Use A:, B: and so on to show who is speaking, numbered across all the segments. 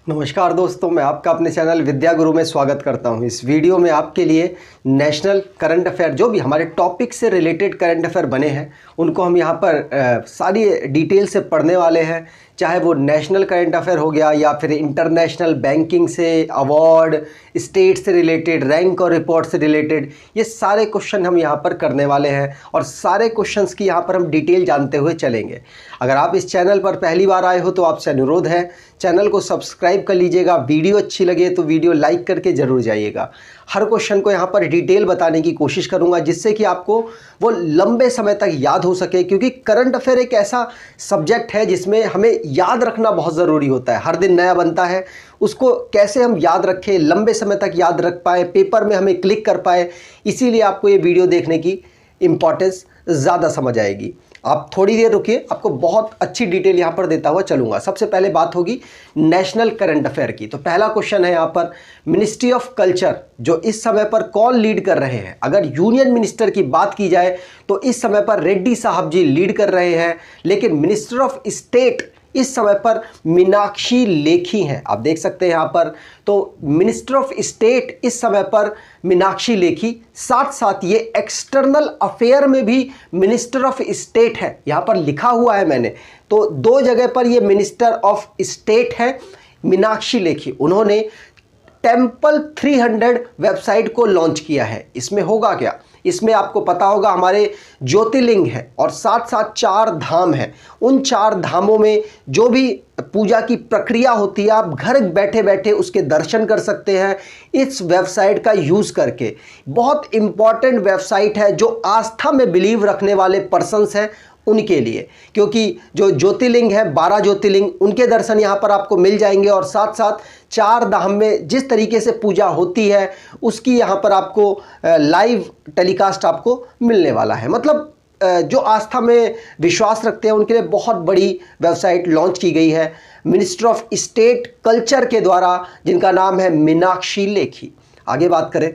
A: नमस्कार दोस्तों, मैं आपका अपने चैनल विद्या गुरु में स्वागत करता हूं। इस वीडियो में आपके लिए नेशनल करंट अफेयर, जो भी हमारे टॉपिक से रिलेटेड करंट अफेयर बने हैं उनको हम यहां पर सारी डिटेल से पढ़ने वाले हैं। चाहे वो नेशनल करंट अफेयर हो गया या फिर इंटरनेशनल बैंकिंग से, अवार्ड, स्टेट से रिलेटेड, रैंक और रिपोर्ट से रिलेटेड, ये सारे क्वेश्चन हम यहाँ पर करने वाले हैं और सारे क्वेश्चंस की यहाँ पर हम डिटेल जानते हुए चलेंगे। अगर आप इस चैनल पर पहली बार आए हो तो आपसे अनुरोध है, चैनल को सब्सक्राइब कर लीजिएगा। वीडियो अच्छी लगे तो वीडियो लाइक करके ज़रूर जाइएगा। हर क्वेश्चन को यहाँ पर डिटेल बताने की कोशिश करूँगा जिससे कि आपको वो लंबे समय तक याद हो सके, क्योंकि करंट अफेयर एक ऐसा सब्जेक्ट है जिसमें हमें याद रखना बहुत ज़रूरी होता है। हर दिन नया बनता है, उसको कैसे हम याद रखें, लंबे समय तक याद रख पाए, पेपर में हमें क्लिक कर पाए, इसीलिए आपको ये वीडियो देखने की इम्पॉर्टेंस ज़्यादा समझ आएगी। आप थोड़ी देर रुकिए, आपको बहुत अच्छी डिटेल यहाँ पर देता हुआ चलूँगा। सबसे पहले बात होगी नेशनल करंट अफेयर की। तो पहला क्वेश्चन है यहाँ पर, मिनिस्ट्री ऑफ कल्चर जो इस समय पर कौन लीड कर रहे हैं? अगर यूनियन मिनिस्टर की बात की जाए तो इस समय पर रेड्डी साहब जी लीड कर रहे हैं, लेकिन मिनिस्टर ऑफ स्टेट इस समय पर मीनाक्षी लेखी हैं। आप देख सकते हैं यहाँ पर, तो मिनिस्टर ऑफ स्टेट इस समय पर मीनाक्षी लेखी, साथ साथ ये एक्सटर्नल अफेयर में भी मिनिस्टर ऑफ स्टेट है, यहाँ पर लिखा हुआ है मैंने। तो दो जगह पर ये मिनिस्टर ऑफ स्टेट है मीनाक्षी लेखी। उन्होंने टेम्पल 300 वेबसाइट को लॉन्च किया है। इसमें होगा क्या? इसमें आपको पता होगा हमारे ज्योतिर्लिंग है और साथ साथ 4 धाम हैं। उन 4 धामों में जो भी पूजा की प्रक्रिया होती है, आप घर बैठे बैठे उसके दर्शन कर सकते हैं इस वेबसाइट का यूज़ करके। बहुत इम्पॉर्टेंट वेबसाइट है जो आस्था में बिलीव रखने वाले पर्सन्स हैं उनके लिए, क्योंकि जो ज्योतिर्लिंग है 12 ज्योतिर्लिंग, उनके दर्शन यहाँ पर आपको मिल जाएंगे और साथ साथ 4 धाम में जिस तरीके से पूजा होती है उसकी यहाँ पर आपको लाइव टेलीकास्ट आपको मिलने वाला है। मतलब जो आस्था में विश्वास रखते हैं उनके लिए बहुत बड़ी वेबसाइट लॉन्च की गई है मिनिस्टर ऑफ स्टेट कल्चर के द्वारा, जिनका नाम है मीनाक्षी लेखी। आगे बात करें,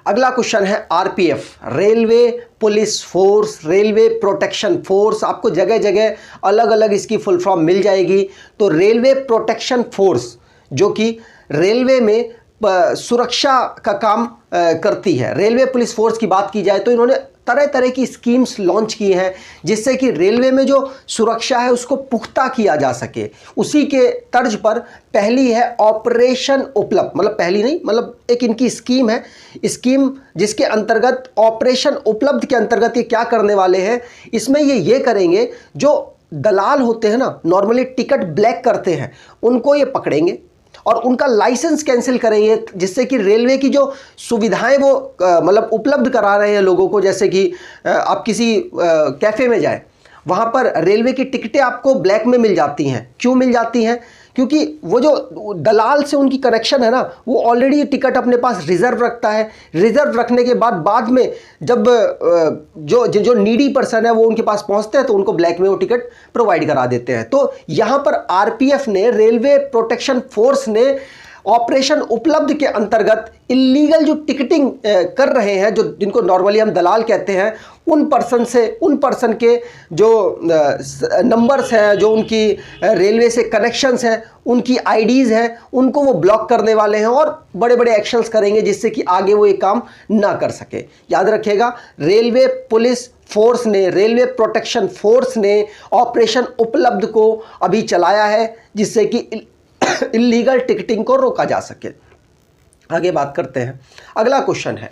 A: अगला क्वेश्चन है RPF, railway police force, railway protection force. आपको जगह जगह अलग अलग इसकी फुल फॉर्म मिल जाएगी। तो रेलवे प्रोटेक्शन फोर्स जो कि रेलवे में सुरक्षा का काम करती है। रेलवे पुलिस फोर्स की बात की जाए तो इन्होंने तरह तरह की स्कीम्स लॉन्च की हैं जिससे कि रेलवे में जो सुरक्षा है उसको पुख्ता किया जा सके। उसी के तर्ज पर पहली है ऑपरेशन उपलब्ध, मतलब पहली नहीं, मतलब एक इनकी स्कीम है, स्कीम जिसके अंतर्गत ऑपरेशन उपलब्ध के अंतर्गत ये क्या करने वाले हैं, इसमें ये करेंगे, जो दलाल होते हैं ना, नॉर्मली टिकट ब्लैक करते हैं, उनको ये पकड़ेंगे और उनका लाइसेंस कैंसिल करेंगे, जिससे कि रेलवे की जो सुविधाएं वो मतलब उपलब्ध करा रहे हैं लोगों को। जैसे कि आप किसी कैफ़े में जाएं, वहाँ पर रेलवे की टिकटें आपको ब्लैक में मिल जाती हैं। क्यों मिल जाती हैं? क्योंकि वो जो दलाल से उनकी कनेक्शन है ना, वो ऑलरेडी टिकट अपने पास रिजर्व रखता है। रिजर्व रखने के बाद में जब जो नीडी पर्सन है वो उनके पास पहुंचते हैं तो उनको ब्लैक में वो टिकट प्रोवाइड करा देते हैं। तो यहाँ पर आरपीएफ ने, रेलवे प्रोटेक्शन फोर्स ने ऑपरेशन उपलब्ध के अंतर्गत इलीगल जो टिकटिंग कर रहे हैं, जो जिनको नॉर्मली हम दलाल कहते हैं, उन पर्सन के जो नंबर्स हैं, जो उनकी रेलवे से कनेक्शंस हैं, उनकी आईडीज़ हैं, उनको वो ब्लॉक करने वाले हैं और बड़े बड़े एक्शंस करेंगे जिससे कि आगे वो ये काम ना कर सके। याद रखिएगा, रेलवे पुलिस फोर्स ने, रेलवे प्रोटेक्शन फोर्स ने ऑपरेशन उपलब्ध को अभी चलाया है जिससे कि इलीगल टिकटिंग को रोका जा सके। आगे बात करते हैं, अगला क्वेश्चन है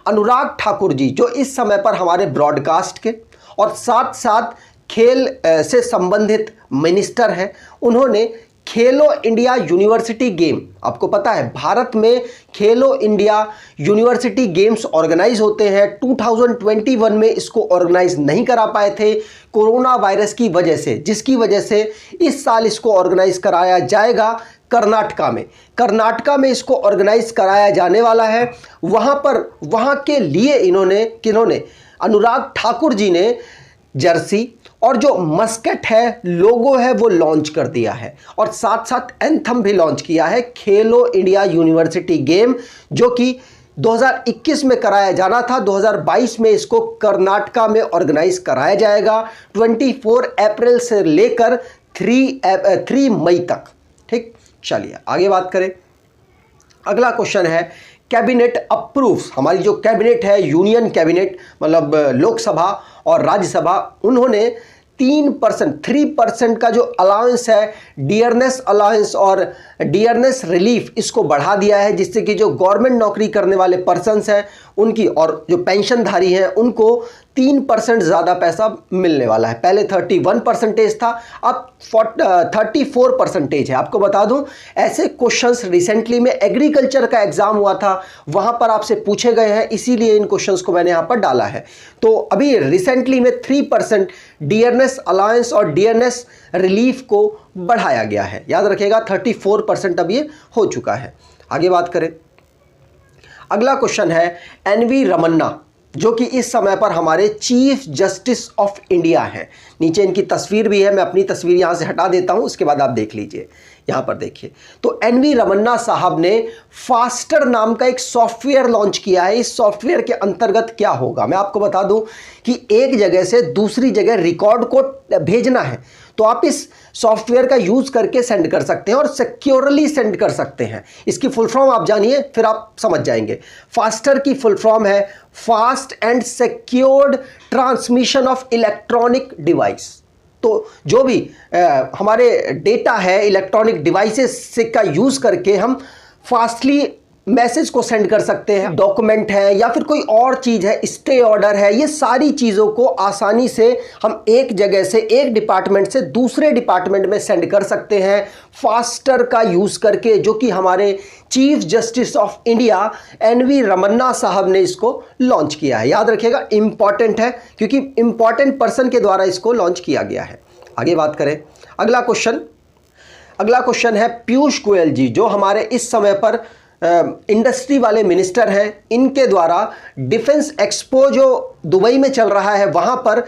A: अनुराग ठाकुर जी, जो इस समय पर हमारे ब्रॉडकास्ट के और साथ साथ खेल से संबंधित मिनिस्टर हैं। उन्होंने खेलो इंडिया यूनिवर्सिटी गेम, आपको पता है भारत में खेलो इंडिया यूनिवर्सिटी गेम्स ऑर्गेनाइज होते हैं। 2021 में इसको ऑर्गेनाइज नहीं करा पाए थे कोरोना वायरस की वजह से, जिसकी वजह से इस साल इसको ऑर्गेनाइज कराया जाएगा कर्नाटका में इसको ऑर्गेनाइज कराया जाने वाला है। वहाँ के लिए किन्होंने अनुराग ठाकुर जी ने जर्सी और जो मस्केट है, लोगो है, वो लॉन्च कर दिया है और साथ साथ एंथम भी लॉन्च किया है। खेलो इंडिया यूनिवर्सिटी गेम जो कि 2021 में कराया जाना था, 2022 में इसको कर्नाटका में ऑर्गेनाइज कराया जाएगा। 24 अप्रैल से लेकर 3 मई तक ठीक, चलिए आगे बात करें। अगला क्वेश्चन है कैबिनेट अप्रूव्स, हमारी जो कैबिनेट है, यूनियन कैबिनेट मतलब लोकसभा और राज्यसभा, उन्होंने 3% का जो अलाउंस है, डियरनेस अलाउंस और डियरनेस रिलीफ, इसको बढ़ा दिया है, जिससे कि जो गवर्नमेंट नौकरी करने वाले पर्सन्स हैं उनकी और जो पेंशनधारी हैं उनको 3% ज़्यादा पैसा मिलने वाला है। पहले 31% था, अब 34% है। आपको बता दूं, ऐसे क्वेश्चंस रिसेंटली में एग्रीकल्चर का एग्जाम हुआ था, वहां पर आपसे पूछे गए हैं, इसीलिए इन क्वेश्चंस को मैंने यहां पर डाला है। तो अभी रिसेंटली में 3% डियरनेस अलाउंस और डियरनेस रिलीफ को बढ़ाया गया है। याद रखिएगा 34% अब ये हो चुका है। आगे बात करें। अगला क्वेश्चन है एनवी रमन्ना, जो कि इस समय पर हमारे चीफ जस्टिस ऑफ इंडिया हैं। नीचे इनकी तस्वीर भी है, मैं अपनी तस्वीर यहाँ से हटा देता हूँ, उसके बाद आप देख लीजिए। यहाँ पर देखिए, तो एनवी रमन्ना साहब ने फास्टर नाम का एक सॉफ्टवेयर लॉन्च किया है। इस सॉफ्टवेयर के अंतर्गत क्या होगा, मैं आपको बता दूं कि एक जगह से दूसरी जगह रिकॉर्ड को भेजना है, तो आप इस सॉफ्टवेयर का यूज करके सेंड कर सकते हैं और सिक्योरली सेंड कर सकते हैं। इसकी फुल फॉर्म आप जानिए, फिर आप समझ जाएंगे। फास्टर की फुल फॉर्म है fast and secured transmission of electronic device. तो जो भी हमारे डेटा है इलेक्ट्रॉनिक डिवाइसेस से का यूज करके हम फास्टली मैसेज को सेंड कर सकते हैं। डॉक्यूमेंट है या फिर कोई और चीज है, स्टे ऑर्डर है, ये सारी चीजों को आसानी से हम एक जगह से, एक डिपार्टमेंट से दूसरे डिपार्टमेंट में सेंड कर सकते हैं फास्टर का यूज करके, जो कि हमारे chief justice of India NV Ramana साहब ने इसको लॉन्च किया है। याद रखिएगा, इंपॉर्टेंट है क्योंकि इंपॉर्टेंट पर्सन के द्वारा इसको लॉन्च किया गया है। आगे बात करें। अगला क्वेश्चन है पीयूष गोयल जी, जो हमारे इस समय पर इंडस्ट्री वाले मिनिस्टर हैं, इनके द्वारा डिफेंस एक्सपो जो दुबई में चल रहा है, वहां पर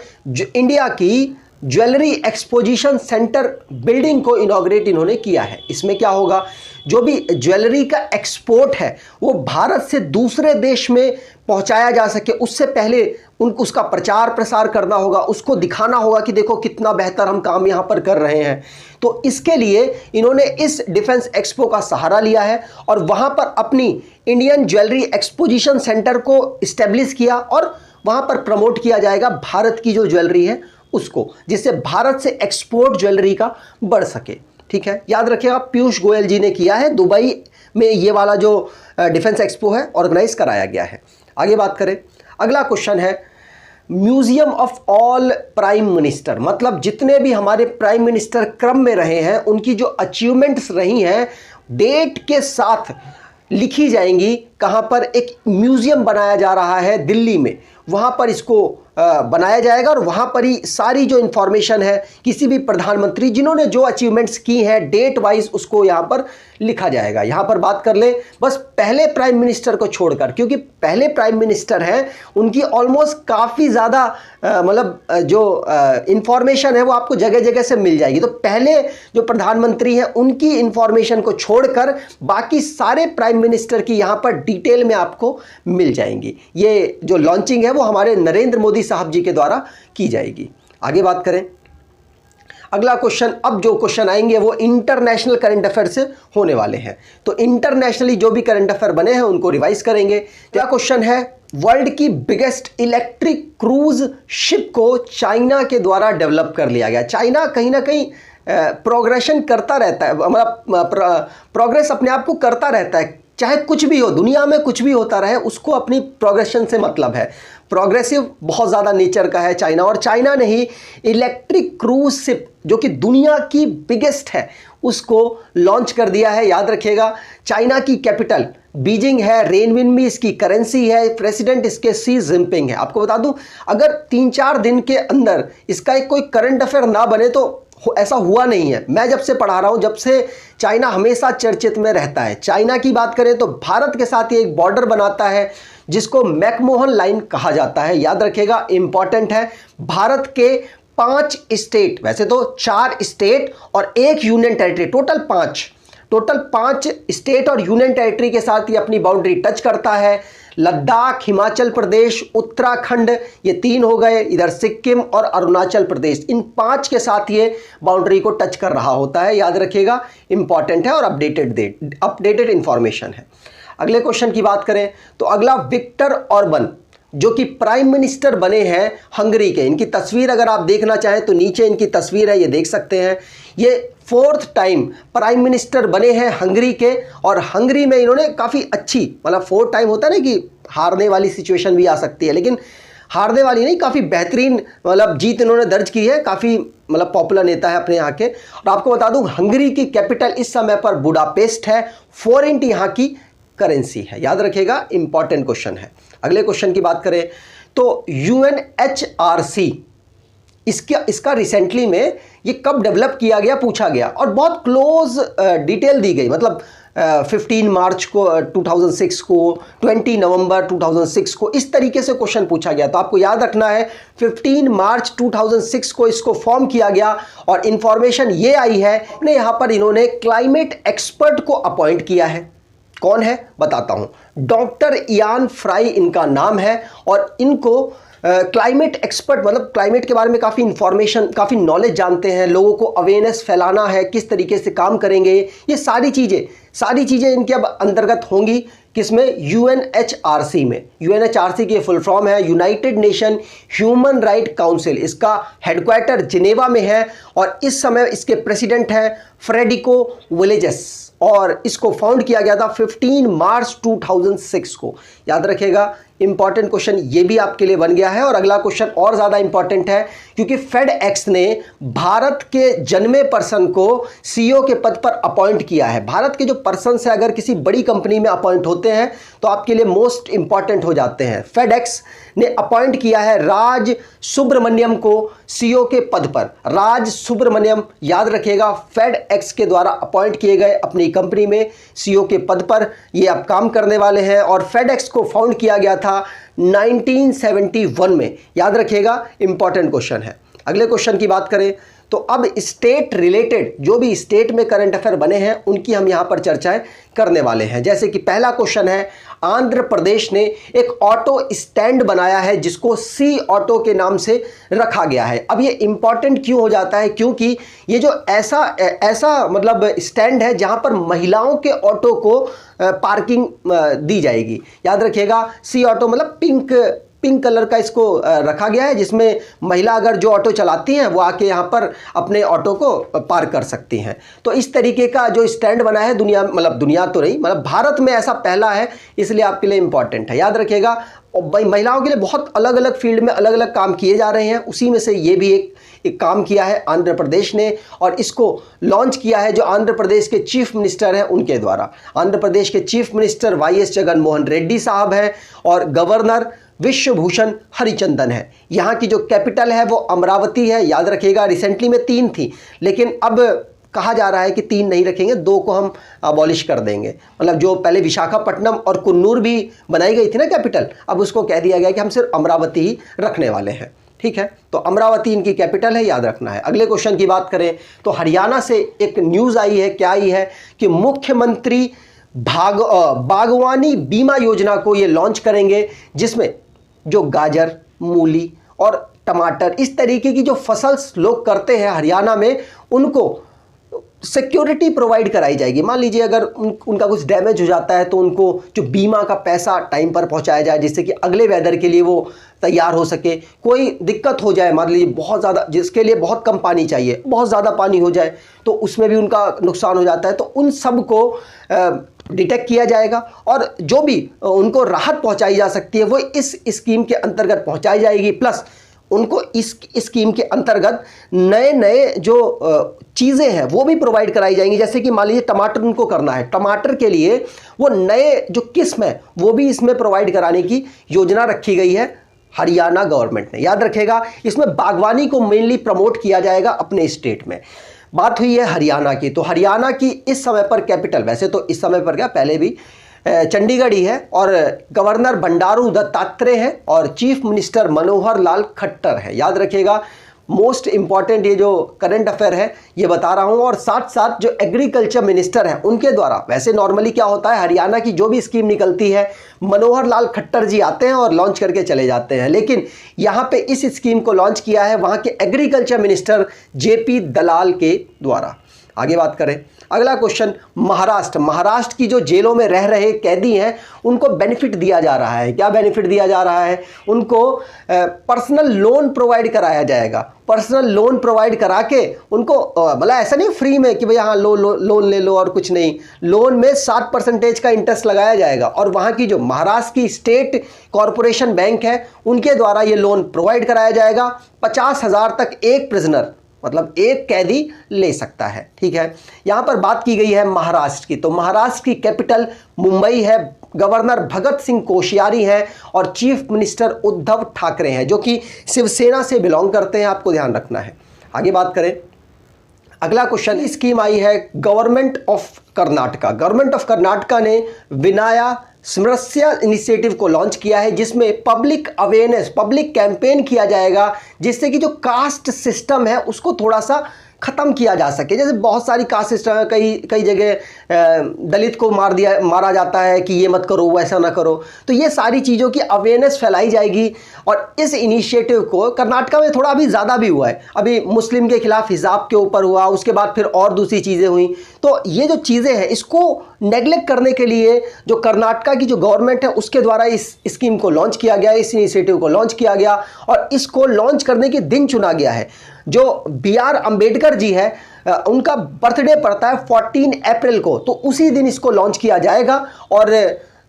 A: इंडिया की ज्वेलरी एक्सपोजिशन सेंटर बिल्डिंग को इनॉग्रेट इन्होंने किया है। इसमें क्या होगा, जो भी ज्वेलरी का एक्सपोर्ट है वो भारत से दूसरे देश में पहुंचाया जा सके, उससे पहले उसका प्रचार प्रसार करना होगा, उसको दिखाना होगा कि देखो कितना बेहतर हम काम यहां पर कर रहे हैं। तो इसके लिए इन्होंने इस डिफेंस एक्सपो का सहारा लिया है और वहां पर अपनी इंडियन ज्वेलरी एक्सपोजिशन सेंटर को इस्टेब्लिश किया और वहां पर प्रमोट किया जाएगा भारत की जो ज्वेलरी है उसको, जिससे भारत से एक्सपोर्ट ज्वेलरी का बढ़ सके। ठीक है, याद रखिएगा पीयूष गोयल जी ने किया है, दुबई में ये वाला जो डिफेंस एक्सपो है ऑर्गेनाइज कराया गया है। आगे बात करें। अगला क्वेश्चन है museum of all prime minister, मतलब जितने भी हमारे प्राइम मिनिस्टर क्रम में रहे हैं उनकी जो अचीवमेंट्स रही हैं डेट के साथ लिखी जाएंगी। कहां पर एक म्यूजियम बनाया जा रहा है दिल्ली में, वहां पर इसको बनाया जाएगा और वहां पर ही सारी जो इंफॉर्मेशन है किसी भी प्रधानमंत्री जिन्होंने जो अचीवमेंट्स की हैं डेट वाइज उसको यहां पर लिखा जाएगा। यहां पर बात कर ले बस पहले प्राइम मिनिस्टर को छोड़कर, क्योंकि पहले प्राइम मिनिस्टर हैं उनकी ऑलमोस्ट काफ़ी ज़्यादा मतलब जो इंफॉर्मेशन है वो आपको जगह जगह से मिल जाएगी। तो पहले जो प्रधानमंत्री हैं उनकी इंफॉर्मेशन को छोड़कर बाकी सारे प्राइम मिनिस्टर की यहाँ पर डिटेल में आपको मिल जाएंगी। ये जो लॉन्चिंग है वो हमारे नरेंद्र मोदी साहब जी के द्वारा की जाएगी। आगे बात करें। अगला क्वेश्चन, अब जो क्वेश्चन आएंगे वो इंटरनेशनल करंट अफेयर से होने वाले हैं, तो इंटरनेशनली जो भी करंट अफेयर बने हैं उनको रिवाइज करेंगे। क्या क्वेश्चन है, वर्ल्ड की बिगेस्ट इलेक्ट्रिक क्रूज शिप को चाइना के द्वारा डेवलप कर लिया गया। चाइना कहीं ना कहीं प्रोग्रेशन करता रहता है, मतलब प्रोग्रेस अपने आप को करता रहता है, चाहे कुछ भी हो दुनिया में, कुछ भी होता रहे उसको अपनी प्रोग्रेशन से मतलब है। प्रोग्रेसिव बहुत ज़्यादा नेचर का है चाइना, और चाइना ने ही इलेक्ट्रिक क्रूज शिप जो कि दुनिया की बिगेस्ट है उसको लॉन्च कर दिया है। याद रखिएगा चाइना की कैपिटल बीजिंग है, रेनमिनबी इसकी करेंसी है, प्रेसिडेंट इसके शी जिनपिंग है। आपको बता दूं अगर 3-4 दिन के अंदर इसका एक कोई करंट अफेयर ना बने तो ऐसा हुआ नहीं है। मैं जब से पढ़ा रहा हूं जब से चाइना हमेशा चर्चित में रहता है। चाइना की बात करें तो भारत के साथ ये एक बॉर्डर बनाता है जिसको मैकमोहन लाइन कहा जाता है। याद रखिएगा इंपॉर्टेंट है। भारत के 5 स्टेट, वैसे तो 4 स्टेट और 1 union territory, total 5 total 5 state और यूनियन टेरिटरी के साथ ये अपनी बाउंड्री टच करता है। लद्दाख, हिमाचल प्रदेश, उत्तराखंड, ये 3 हो गए, इधर सिक्किम और अरुणाचल प्रदेश, इन 5 के साथ ये बाउंड्री को टच कर रहा होता है। याद रखिएगा, इंपॉर्टेंट है और अपडेटेड इंफॉर्मेशन है। अगले क्वेश्चन की बात करें तो अगला विक्टर ऑर्बन जो कि प्राइम मिनिस्टर बने हैं हंगरी के। इनकी तस्वीर अगर आप देखना चाहें तो नीचे इनकी तस्वीर है, ये देख सकते हैं। ये 4th टाइम प्राइम मिनिस्टर बने हैं हंगरी के, और हंगरी में इन्होंने काफ़ी अच्छी, मतलब 4 टाइम होता है ना कि हारने वाली सिचुएशन भी आ सकती है, लेकिन हारने वाली नहीं, काफ़ी बेहतरीन मतलब जीत इन्होंने दर्ज की है। काफ़ी मतलब पॉपुलर नेता है अपने यहाँ के। और आपको बता दूँ हंगरी की कैपिटल इस समय पर बुडापेस्ट है। फॉरेंट यहाँ की करेंसी है। याद रखिएगा, इंपॉर्टेंट क्वेश्चन है। अगले क्वेश्चन की बात करें तो UNHRC इसका रिसेंटली में ये कब डेवलप किया गया पूछा गया, और बहुत क्लोज डिटेल दी गई। मतलब 15 मार्च को 2006 को, 20 नवंबर 2006 को, इस तरीके से क्वेश्चन पूछा गया। तो आपको याद रखना है 15 मार्च 2006 को इसको फॉर्म किया गया, और इंफॉर्मेशन ये आई है ने यहाँ पर इन्होंने क्लाइमेट एक्सपर्ट को अपॉइंट किया है। कौन है बताता हूं, डॉक्टर इयान फ्राई इनका नाम है, और इनको क्लाइमेट एक्सपर्ट मतलब क्लाइमेट के बारे में काफ़ी इंफॉर्मेशन, काफ़ी नॉलेज जानते हैं। लोगों को अवेयरनेस फैलाना है, किस तरीके से काम करेंगे, ये सारी चीज़ें इनके अब अंतर्गत होंगी। किसमें? UNHRC में। UNHRC की फुल फॉर्म है United nation human right council. इसका हेडक्वार्टर जिनेवा में है, और इस समय इसके प्रेसिडेंट हैं फ्रेडिको विलेजेस, और इसको फाउंड किया गया था 15 मार्च 2006 को। याद रखिएगा, इंपॉर्टेंट क्वेश्चन ये भी आपके लिए बन गया है। और अगला क्वेश्चन और ज़्यादा इंपॉर्टेंट है, क्योंकि फेडएक्स ने भारत के जन्मे पर्सन को CEO के पद पर अपॉइंट किया है। भारत के जो पर्सन से अगर किसी बड़ी कंपनी में अपॉइंट होते हैं तो आपके लिए मोस्ट इंपॉर्टेंट हो जाते हैं। फेडएक्स ने अपॉइंट किया है राज सुब्रमण्यम को CEO के पद पर। राज सुब्रमण्यम, याद रखिएगा, फेडएक्स के द्वारा अपॉइंट किए गए अपनी कंपनी में CEO के पद पर ये अब काम करने वाले हैं। और फेडएक्स को फाउंड किया गया था 1971 में। याद रखिएगा, इंपॉर्टेंट क्वेश्चन है। अगले क्वेश्चन की बात करें तो अब स्टेट रिलेटेड जो भी स्टेट में करंट अफेयर बने हैं उनकी हम यहां पर चर्चाएं करने वाले हैं। जैसे कि पहला क्वेश्चन है, आंध्र प्रदेश ने एक ऑटो स्टैंड बनाया है जिसको सी ऑटो के नाम से रखा गया है। अब ये इंपॉर्टेंट क्यों हो जाता है? क्योंकि ये जो ऐसा मतलब स्टैंड है जहां पर महिलाओं के ऑटो को पार्किंग दी जाएगी। याद रखिएगा, सी ऑटो मतलब पिंक कलर का इसको रखा गया है, जिसमें महिला अगर जो ऑटो चलाती हैं वो आके यहाँ पर अपने ऑटो को पार्क कर सकती हैं। तो इस तरीके का जो स्टैंड बना है दुनिया, मतलब दुनिया तो नहीं, मतलब भारत में ऐसा पहला है, इसलिए आपके लिए इंपॉर्टेंट है। याद रखिएगा, और महिलाओं के लिए बहुत अलग अलग फील्ड में अलग अलग काम किए जा रहे हैं, उसी में से ये भी एक काम किया है आंध्र प्रदेश ने, और इसको लॉन्च किया है जो आंध्र प्रदेश के चीफ मिनिस्टर हैं उनके द्वारा। आंध्र प्रदेश के chief minister YS Jaganmohan Reddy साहब हैं, और गवर्नर विश्वभूषण हरिचंदन है। यहाँ की जो कैपिटल है वो अमरावती है। याद रखिएगा, रिसेंटली में 3 थी, लेकिन अब कहा जा रहा है कि 3 नहीं रखेंगे, 2 को हम अबॉलिश कर देंगे। मतलब जो पहले विशाखापट्टनम और कुन्नूर भी बनाई गई थी ना कैपिटल, अब उसको कह दिया गया कि हम सिर्फ अमरावती ही रखने वाले हैं। ठीक है, तो अमरावती इनकी कैपिटल है, याद रखना है। अगले क्वेश्चन की बात करें तो हरियाणा से एक न्यूज़ आई है, क्या आई है कि मुख्यमंत्री बागवानी बीमा योजना को ये लॉन्च करेंगे, जिसमें जो गाजर, मूली और टमाटर, इस तरीके की जो फसल लोग करते हैं हरियाणा में, उनको सिक्योरिटी प्रोवाइड कराई जाएगी। मान लीजिए अगर उनका कुछ डैमेज हो जाता है तो उनको जो बीमा का पैसा टाइम पर पहुंचाया जाए, जिससे कि अगले वेदर के लिए वो तैयार हो सके। कोई दिक्कत हो जाए, मान लीजिए बहुत ज़्यादा, जिसके लिए बहुत कम पानी चाहिए, बहुत ज़्यादा पानी हो जाए तो उसमें भी उनका नुकसान हो जाता है, तो उन सब को डिटेक्ट किया जाएगा, और जो भी उनको राहत पहुंचाई जा सकती है वो इस स्कीम के अंतर्गत पहुंचाई जाएगी। प्लस उनको इस स्कीम के अंतर्गत नए जो चीज़ें हैं वो भी प्रोवाइड कराई जाएंगी। जैसे कि मान लीजिए टमाटर उनको करना है, टमाटर के लिए वो नए जो किस्म है वो भी इसमें प्रोवाइड कराने की योजना रखी गई है हरियाणा गवर्नमेंट ने। याद रखेगा, इसमें बागवानी को मेनली प्रमोट किया जाएगा अपने स्टेट में। बात हुई है हरियाणा की, तो हरियाणा की इस समय पर कैपिटल, वैसे तो इस समय पर क्या पहले भी चंडीगढ़ ही है, और गवर्नर बंडारू दत्तात्रेय है, और चीफ मिनिस्टर मनोहर लाल खट्टर है। याद रखिएगा, मोस्ट इंपॉर्टेंट ये जो करंट अफेयर है ये बता रहा हूं, और साथ साथ जो एग्रीकल्चर मिनिस्टर हैं उनके द्वारा, वैसे नॉर्मली क्या होता है हरियाणा की जो भी स्कीम निकलती है मनोहर लाल खट्टर जी आते हैं और लॉन्च करके चले जाते हैं, लेकिन यहां पे इस स्कीम को लॉन्च किया है वहां के एग्रीकल्चर मिनिस्टर जेपी दलाल के द्वारा। आगे बात करें, अगला क्वेश्चन, महाराष्ट्र की जो जेलों में रह रहे कैदी हैं उनको बेनिफिट दिया जा रहा है। क्या बेनिफिट दिया जा रहा है? उनको पर्सनल लोन प्रोवाइड कराया जाएगा। पर्सनल लोन प्रोवाइड करा के उनको मतलब ऐसा नहीं फ्री में कि भाई हाँ लोन ले लो और कुछ नहीं, लोन में 7% का इंटरेस्ट लगाया जाएगा, और वहाँ की जो महाराष्ट्र की स्टेट कॉरपोरेशन बैंक है उनके द्वारा ये लोन प्रोवाइड कराया जाएगा। 50,000 तक एक प्रिजनर मतलब एक कैदी ले सकता है। ठीक है, यहां पर बात की गई है महाराष्ट्र की, तो महाराष्ट्र की कैपिटल मुंबई है, गवर्नर भगत सिंह कोश्यारी हैं और चीफ मिनिस्टर उद्धव ठाकरे हैं जो कि शिवसेना से बिलोंग करते हैं, आपको ध्यान रखना है। आगे बात करें, अगला क्वेश्चन, स्कीम आई है government of Karnataka. Government of Karnataka ने विनाया समरस्या इनिशिएटिव को लॉन्च किया है जिसमें पब्लिक अवेयरनेस, पब्लिक कैंपेन किया जाएगा जिससे कि जो कास्ट सिस्टम है उसको थोड़ा सा ख़त्म किया जा सके। जैसे बहुत सारी कास्ट सिस्टम है, कई जगह दलित को मारा जाता है कि ये मत करो वैसा ना करो, तो ये सारी चीज़ों की अवेयरनेस फैलाई जाएगी। और इस इनिशिएटिव को कर्नाटका में थोड़ा अभी ज़्यादा भी हुआ है, अभी मुस्लिम के खिलाफ हिजाब के ऊपर हुआ, उसके बाद फिर और दूसरी चीज़ें हुई, तो ये जो चीज़ें हैं इसको नेगलेक्ट करने के लिए जो कर्नाटका की जो गवर्नमेंट है उसके द्वारा इस स्कीम को लॉन्च किया गया, इस इनिशिएटिव को लॉन्च किया गया और इसको लॉन्च करने के दिन चुना गया है। जो BR अम्बेडकर जी है उनका बर्थडे पड़ता है 14 अप्रैल को, तो उसी दिन इसको लॉन्च किया जाएगा और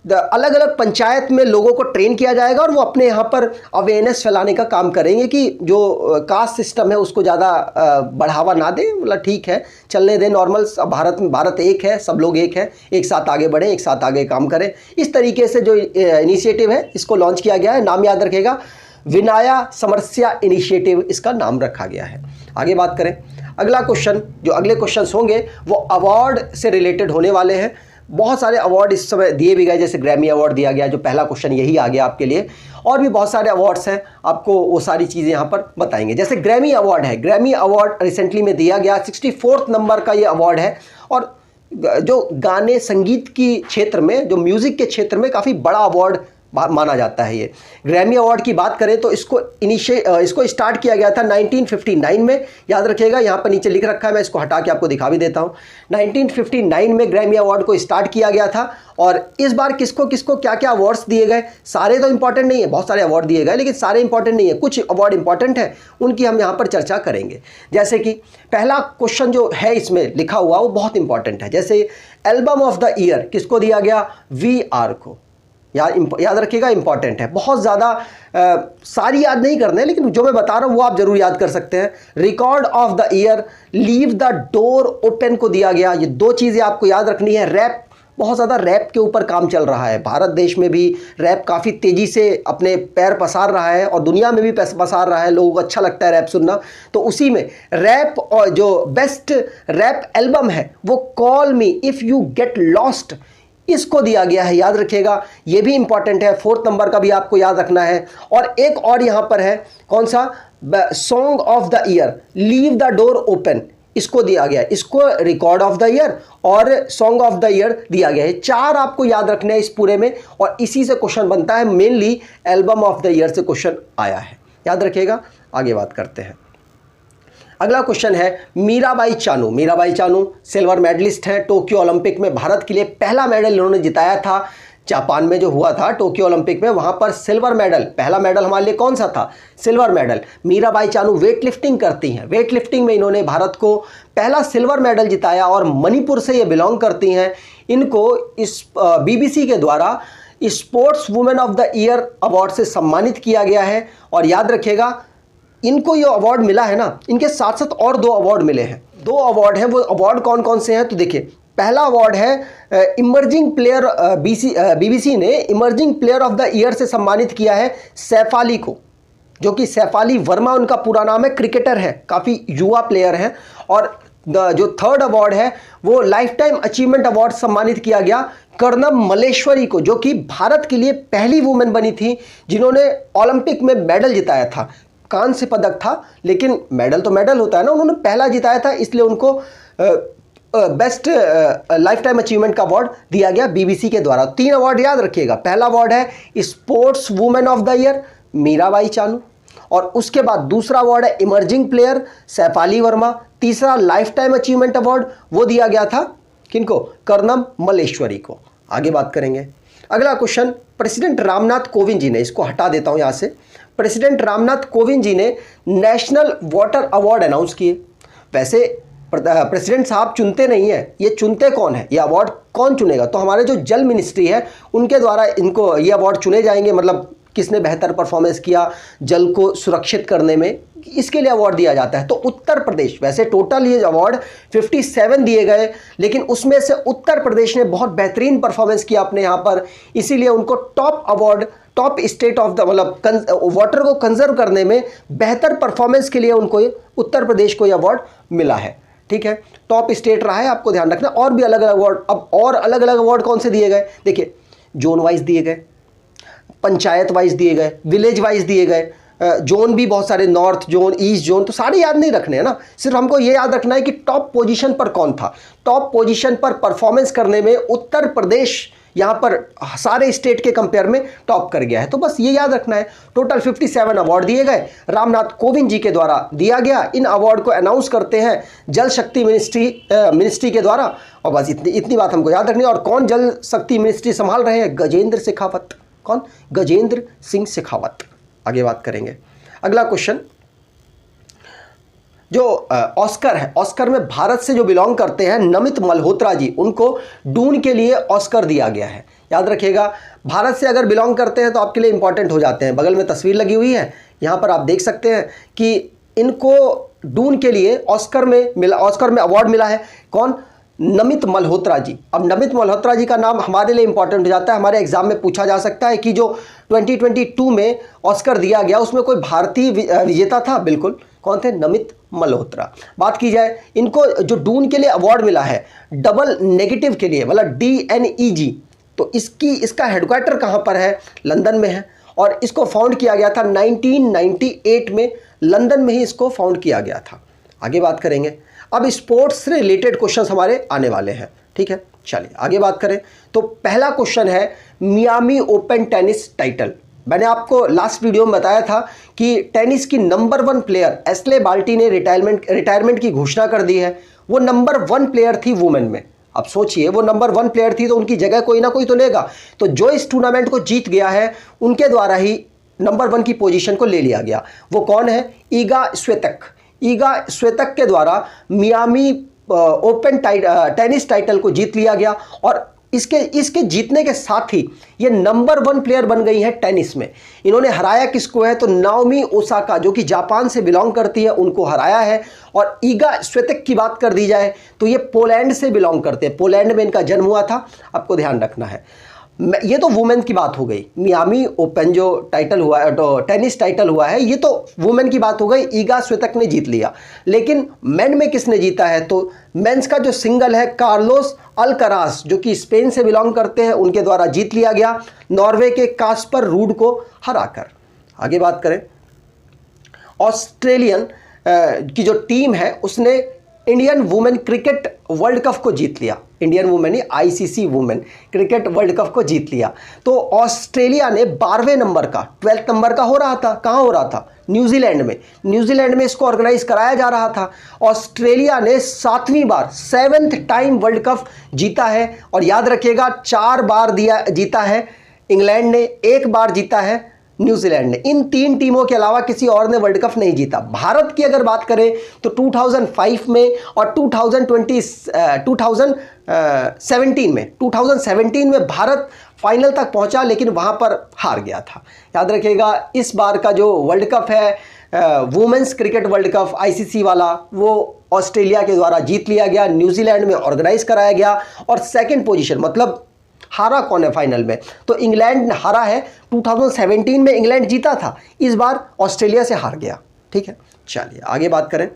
A: अलग अलग पंचायत में लोगों को ट्रेन किया जाएगा और वो अपने यहाँ पर अवेयरनेस फैलाने का काम करेंगे कि जो कास्ट सिस्टम है उसको ज़्यादा बढ़ावा ना दें, मतलब ठीक है चलने दें नॉर्मल, भारत एक है, सब लोग एक हैं, एक साथ आगे बढ़ें, एक साथ आगे काम करें। इस तरीके से जो इनिशिएटिव है इसको लॉन्च किया गया है, नाम याद रखेगा विनाया समरस्या इनिशिएटिव इसका नाम रखा गया है। आगे बात करें, अगला क्वेश्चन, जो अगले क्वेश्चंस होंगे वो अवार्ड से रिलेटेड होने वाले हैं। बहुत सारे अवार्ड इस समय दिए भी गए, जैसे ग्रैमी अवार्ड दिया गया, जो पहला क्वेश्चन यही आ गया आपके लिए, और भी बहुत सारे अवार्ड्स हैं, आपको वो सारी चीज़ें यहाँ पर बताएंगे। जैसे ग्रैमी अवार्ड है, ग्रैमी अवार्ड रिसेंटली में दिया गया, 64 नंबर का ये अवार्ड है और जो गाने संगीत की क्षेत्र में, जो म्यूज़िक के क्षेत्र में काफ़ी बड़ा अवार्ड माना जाता है। ये ग्रैमी अवार्ड की बात करें तो इसको स्टार्ट किया गया था 1959 में, याद रखिएगा, यहाँ पर नीचे लिख रखा है, मैं इसको हटा के आपको दिखा भी देता हूँ। 1959 में ग्रैमी अवार्ड को स्टार्ट किया गया था और इस बार किसको किसको क्या क्या अवार्ड्स दिए गए, सारे तो इंपॉर्टेंट नहीं है, बहुत सारे अवार्ड दिए गए लेकिन सारे इंपॉर्टेंट नहीं है, कुछ अवार्ड इंपॉर्टेंट है उनकी हम यहाँ पर चर्चा करेंगे। जैसे कि पहला क्वेश्चन जो है इसमें लिखा हुआ वो बहुत इंपॉर्टेंट है, जैसे एल्बम ऑफ द ईयर किसको दिया गया, VR को, याद रखिएगा, इंपॉर्टेंट है, बहुत ज़्यादा सारी याद नहीं करने, लेकिन जो मैं बता रहा हूँ वो आप जरूर याद कर सकते हैं। Record of the year leave the door open को दिया गया। ये दो चीज़ें आपको याद रखनी है। रैप, बहुत ज़्यादा रैप के ऊपर काम चल रहा है, भारत देश में भी रैप काफ़ी तेज़ी से अपने पैर पसार रहा है और दुनिया में भी पसार रहा है, लोगों को अच्छा लगता है रैप सुनना, तो उसी में रैप और जो बेस्ट रैप एल्बम है वो call me if you get lost इसको दिया गया है, याद रखिएगा, ये भी इंपॉर्टेंट है। 4th नंबर का भी आपको याद रखना है। और एक और यहाँ पर है, कौन सा, song of the year leave the door open, इसको दिया गया है, इसको रिकॉर्ड ऑफ द ईयर और सॉन्ग ऑफ द ईयर दिया गया है। 4 आपको याद रखने हैं इस पूरे में और इसी से क्वेश्चन बनता है, mainly album of the year से क्वेश्चन आया है, याद रखिएगा। आगे बात करते हैं, अगला क्वेश्चन है मीराबाई चानू। मीराबाई चानू सिल्वर मेडलिस्ट हैं, टोक्यो ओलंपिक में भारत के लिए पहला मेडल इन्होंने जिताया था, जापान में जो हुआ था टोक्यो ओलंपिक में, वहां पर सिल्वर मेडल, पहला मेडल हमारे लिए कौन सा था, silver medal. Mirabai Chanu weight lifting करती हैं, वेट लिफ्टिंग में इन्होंने भारत को पहला सिल्वर मेडल जिताया और मणिपुर से ये बिलोंग करती हैं। इनको इस BBC के द्वारा sports women of the year award से सम्मानित किया गया है। और याद रखिएगा, इनको ये अवार्ड मिला है ना, इनके साथ साथ और 2 अवार्ड मिले हैं, 2 अवार्ड हैं। वो अवार्ड कौन कौन से हैं तो देखिए, पहला अवार्ड है इमर्जिंग प्लेयर, BBC ने emerging player of the year से सम्मानित किया है सैफ अली को, जो कि सैफ अली वर्मा उनका पूरा नाम है, क्रिकेटर है, काफ़ी युवा प्लेयर हैं। और जो 3rd अवार्ड है वो लाइफ टाइम अचीवमेंट अवार्ड सम्मानित किया गया कर्णम मल्लेश्वरी को, जो कि भारत के लिए पहली वुमेन बनी थी जिन्होंने ओलंपिक में मेडल जिताया था। कांस्य पदक था, लेकिन मेडल तो मेडल होता है ना, उन्होंने पहला जिताया था, इसलिए उनको बेस्ट लाइफ टाइम अचीवमेंट का अवार्ड दिया गया बीबीसी के द्वारा। 3 अवार्ड याद रखिएगा। पहला अवार्ड है sports women of the year Mirabai Chanu, और उसके बाद दूसरा अवार्ड है इमर्जिंग प्लेयर सैफाली वर्मा। तीसरा लाइफ टाइम अचीवमेंट अवार्ड वो दिया गया था किनको? कर्नम मल्लेश्वरी को। आगे बात करेंगे। अगला क्वेश्चन, प्रेसिडेंट रामनाथ कोविंद जी ने, इसको हटा देता हूं यहां से, प्रेसिडेंट रामनाथ कोविंद जी ने नेशनल वाटर अवार्ड अनाउंस किए। वैसे प्रेसिडेंट साहब चुनते नहीं है, ये चुनते कौन है, ये अवार्ड कौन चुनेगा? तो हमारे जो जल मिनिस्ट्री है उनके द्वारा इनको ये अवार्ड चुने जाएंगे, मतलब किसने बेहतर परफॉर्मेंस किया जल को सुरक्षित करने में, इसके लिए अवार्ड दिया जाता है। तो उत्तर प्रदेश, वैसे टोटल ये अवार्ड 57 दिए गए, लेकिन उसमें से उत्तर प्रदेश ने बहुत बेहतरीन परफॉर्मेंस किया अपने यहाँ पर, इसीलिए उनको top award, top state of the, मतलब वाटर को कंजर्व करने में बेहतर परफॉर्मेंस के लिए उनको उत्तर प्रदेश को ये अवार्ड मिला है। ठीक है, टॉप स्टेट रहा है, आपको ध्यान रखना। और भी अलग अलग अवार्ड, अब और अलग अलग अवार्ड कौन से दिए गए? देखिए, जोन वाइज दिए गए, पंचायत वाइज दिए गए, विलेज वाइज दिए गए, जोन भी बहुत सारे, नॉर्थ जोन, ईस्ट जोन, तो सारे याद नहीं रखने हैं ना, सिर्फ हमको ये याद रखना है कि टॉप पोजीशन पर कौन था। टॉप पोजीशन पर परफॉर्मेंस करने में उत्तर प्रदेश यहाँ पर सारे स्टेट के कंपेयर में टॉप कर गया है, तो बस ये याद रखना है। टोटल 57 अवार्ड दिए गए, रामनाथ कोविंद जी के द्वारा दिया गया। इन अवार्ड को अनाउंस करते हैं जल शक्ति मिनिस्ट्री के द्वारा, और बस इतनी बात हमको याद रखनी है। और कौन जल शक्ति मिनिस्ट्री संभाल रहे हैं? गजेंद्र शेखावत। कौन? गजेंद्र सिंह शेखावत। आगे बात करेंगे। अगला क्वेश्चन, जो ऑस्कर है, ऑस्कर में भारत से जो बिलोंग करते हैं नमित मल्होत्रा जी, उनको डून के लिए ऑस्कर दिया गया है। याद रखिएगा, भारत से अगर बिलोंग करते हैं तो आपके लिए इंपॉर्टेंट हो जाते हैं। बगल में तस्वीर लगी हुई है, यहाँ पर आप देख सकते हैं कि इनको डून के लिए ऑस्कर में अवार्ड मिला है। कौन? नमित मल्होत्रा जी। अब नमित मल्होत्रा जी का नाम हमारे लिए इंपॉर्टेंट हो जाता है, हमारे एग्जाम में पूछा जा सकता है कि जो 2022 में ऑस्कर दिया गया उसमें कोई भारतीय विजेता था? बिल्कुल, कौन थे? नमित मल्होत्रा। बात की जाए, इनको जो डून के लिए अवार्ड मिला है डबल नेगेटिव के लिए, मतलब DNEG, तो इसका हेडक्वार्टर कहाँ पर है? लंदन में है, और इसको फाउंड किया गया था 1998 में, लंदन में ही इसको फाउंड किया गया था। आगे बात करेंगे। अब स्पोर्ट्स से रिलेटेड क्वेश्चन हमारे आने वाले हैं। ठीक है, चलिए आगे बात करें। तो पहला क्वेश्चन है मियामी ओपन टेनिस टाइटल। मैंने आपको लास्ट वीडियो में बताया था कि टेनिस की नंबर 1 प्लेयर एस्ले बाल्टी ने रिटायरमेंट की घोषणा कर दी है। वो नंबर 1 प्लेयर थी वुमेन में। अब सोचिए, वो नंबर 1 प्लेयर थी तो उनकी जगह कोई ना कोई तो लेगा, तो जो इस टूर्नामेंट को जीत गया है उनके द्वारा ही नंबर 1 की पोजीशन को ले लिया गया। वो कौन है? ईगा स्वेतक के द्वारा मियामी ओपन टेनिस टाइटल को जीत लिया गया, और इसके जीतने के साथ ही ये नंबर 1 प्लेयर बन गई है टेनिस में। इन्होंने हराया किसको है? तो नाओमी ओसाका, जो कि जापान से बिलोंग करती है, उनको हराया है। और ईगा स्वेतक की बात कर दी जाए तो ये पोलैंड से बिलोंग करते हैं, पोलैंड में इनका जन्म हुआ था, आपको ध्यान रखना है। ये तो वुमेन की बात हो गई। मियामी ओपन जो टाइटल हुआ है, तो टेनिस टाइटल हुआ है, ये तो वुमेन की बात हो गई, ईगा स्वेतक ने जीत लिया। लेकिन मेन में किसने जीता है? तो मेंस का जो सिंगल है कार्लोस अल्कराज, जो कि स्पेन से बिलोंग करते हैं, उनके द्वारा जीत लिया गया, नॉर्वे के कास्पर रूड को हराकर। आगे बात करें, ऑस्ट्रेलियन की जो टीम है उसने Indian women cricket world cup को जीत लिया। इंडियन वुमेन ही ICC women cricket world cup को जीत लिया। तो ऑस्ट्रेलिया ने 12वें नंबर का, 12th नंबर का हो रहा था, कहाँ हो रहा था? न्यूजीलैंड में इसको ऑर्गेनाइज कराया जा रहा था। ऑस्ट्रेलिया ने 7वीं बार, 7th टाइम वर्ल्ड कप जीता है। और याद रखिएगा, 4 बार जीता है इंग्लैंड ने, 1 बार जीता है न्यूजीलैंड ने। इन 3 टीमों के अलावा किसी और ने वर्ल्ड कप नहीं जीता। भारत की अगर बात करें तो 2005 में और 2017 में भारत फाइनल तक पहुंचा, लेकिन वहां पर हार गया था। याद रखिएगा, इस बार का जो वर्ल्ड कप है women's cricket world cup ICC वाला, वो ऑस्ट्रेलिया के द्वारा जीत लिया गया, न्यूजीलैंड में ऑर्गेनाइज कराया गया। और 2nd पोजीशन, मतलब हारा कौन है फाइनल में? तो इंग्लैंड ने हारा है। 2017 में इंग्लैंड जीता था, इस बार ऑस्ट्रेलिया से हार गया। ठीक है, चलिए आगे बात करें।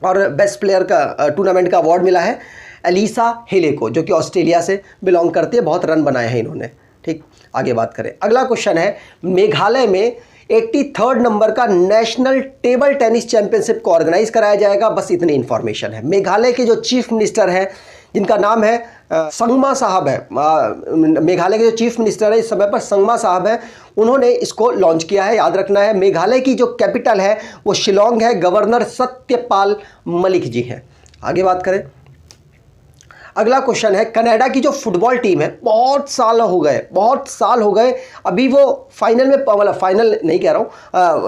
A: और बेस्ट प्लेयर का टूर्नामेंट का अवार्ड मिला है एलिसा हेले को, जो कि ऑस्ट्रेलिया से बिलोंग करती है, बहुत रन बनाए हैं इन्होंने। ठीक, आगे बात करें। अगला क्वेश्चन है, मेघालय में 83rd नंबर का नेशनल टेबल टेनिस चैंपियनशिप को ऑर्गेनाइज कराया जाएगा। बस इतनी इंफॉर्मेशन है। मेघालय के जो चीफ मिनिस्टर हैं, जिनका नाम है संगमा साहब है, मेघालय के जो चीफ मिनिस्टर है इस समय पर संगमा साहब है, उन्होंने इसको लॉन्च किया है। याद रखना है, मेघालय की जो कैपिटल है वो शिलोंग है। गवर्नर सत्यपाल मलिक जी हैं। आगे बात करें, अगला क्वेश्चन है, कनाडा की जो फुटबॉल टीम है, बहुत साल हो गए, अभी वो फाइनल में, मतलब फाइनल नहीं कह रहा हूँ,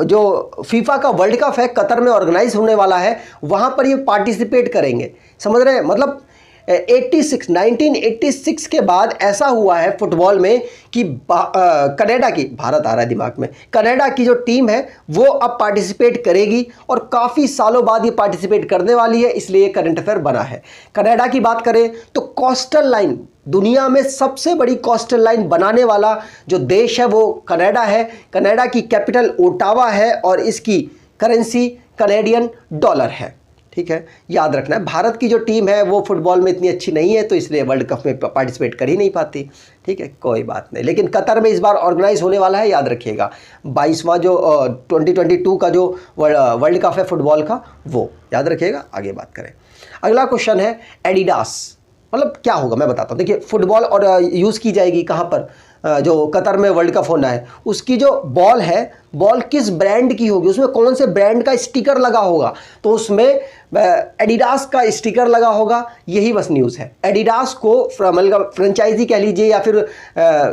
A: जो फीफा का वर्ल्ड कप है कतर में ऑर्गेनाइज होने वाला है, वहाँ पर ये पार्टिसिपेट करेंगे। समझ रहे हैं, मतलब 1986 के बाद ऐसा हुआ है फुटबॉल में कि कनाडा की, भारत आ रहा है दिमाग में, कनाडा की जो टीम है वो अब पार्टिसिपेट करेगी और काफ़ी सालों बाद ये पार्टिसिपेट करने वाली है, इसलिए करंट अफेयर बना है। कनाडा की बात करें तो कोस्टल लाइन, दुनिया में सबसे बड़ी कोस्टल लाइन बनाने वाला जो देश है वो कनाडा है। कनाडा की कैपिटल ओटावा है और इसकी करेंसी कनेडियन डॉलर है। ठीक है, याद रखना है। भारत की जो टीम है वो फुटबॉल में इतनी अच्छी नहीं है, तो इसलिए वर्ल्ड कप में पार्टिसिपेट कर ही नहीं पाती। ठीक है, कोई बात नहीं, लेकिन कतर में इस बार ऑर्गेनाइज होने वाला है, याद रखिएगा। 22वां जो 2022 का जो वर्ल्ड कप है फुटबॉल का, वो याद रखिएगा। आगे बात करें, अगला क्वेश्चन है एडिडास, मतलब क्या होगा मैं बताता हूँ। देखिए, फुटबॉल और यूज़ की जाएगी कहाँ पर, जो कतर में वर्ल्ड कप होना है, उसकी जो बॉल है, बॉल किस ब्रांड की होगी, उसमें कौन से ब्रांड का स्टिकर लगा होगा, तो उसमें एडिडास का स्टिकर लगा होगा। यही बस न्यूज़ है। एडिडास को मतलब फ्रेंचाइजी कह लीजिए या फिर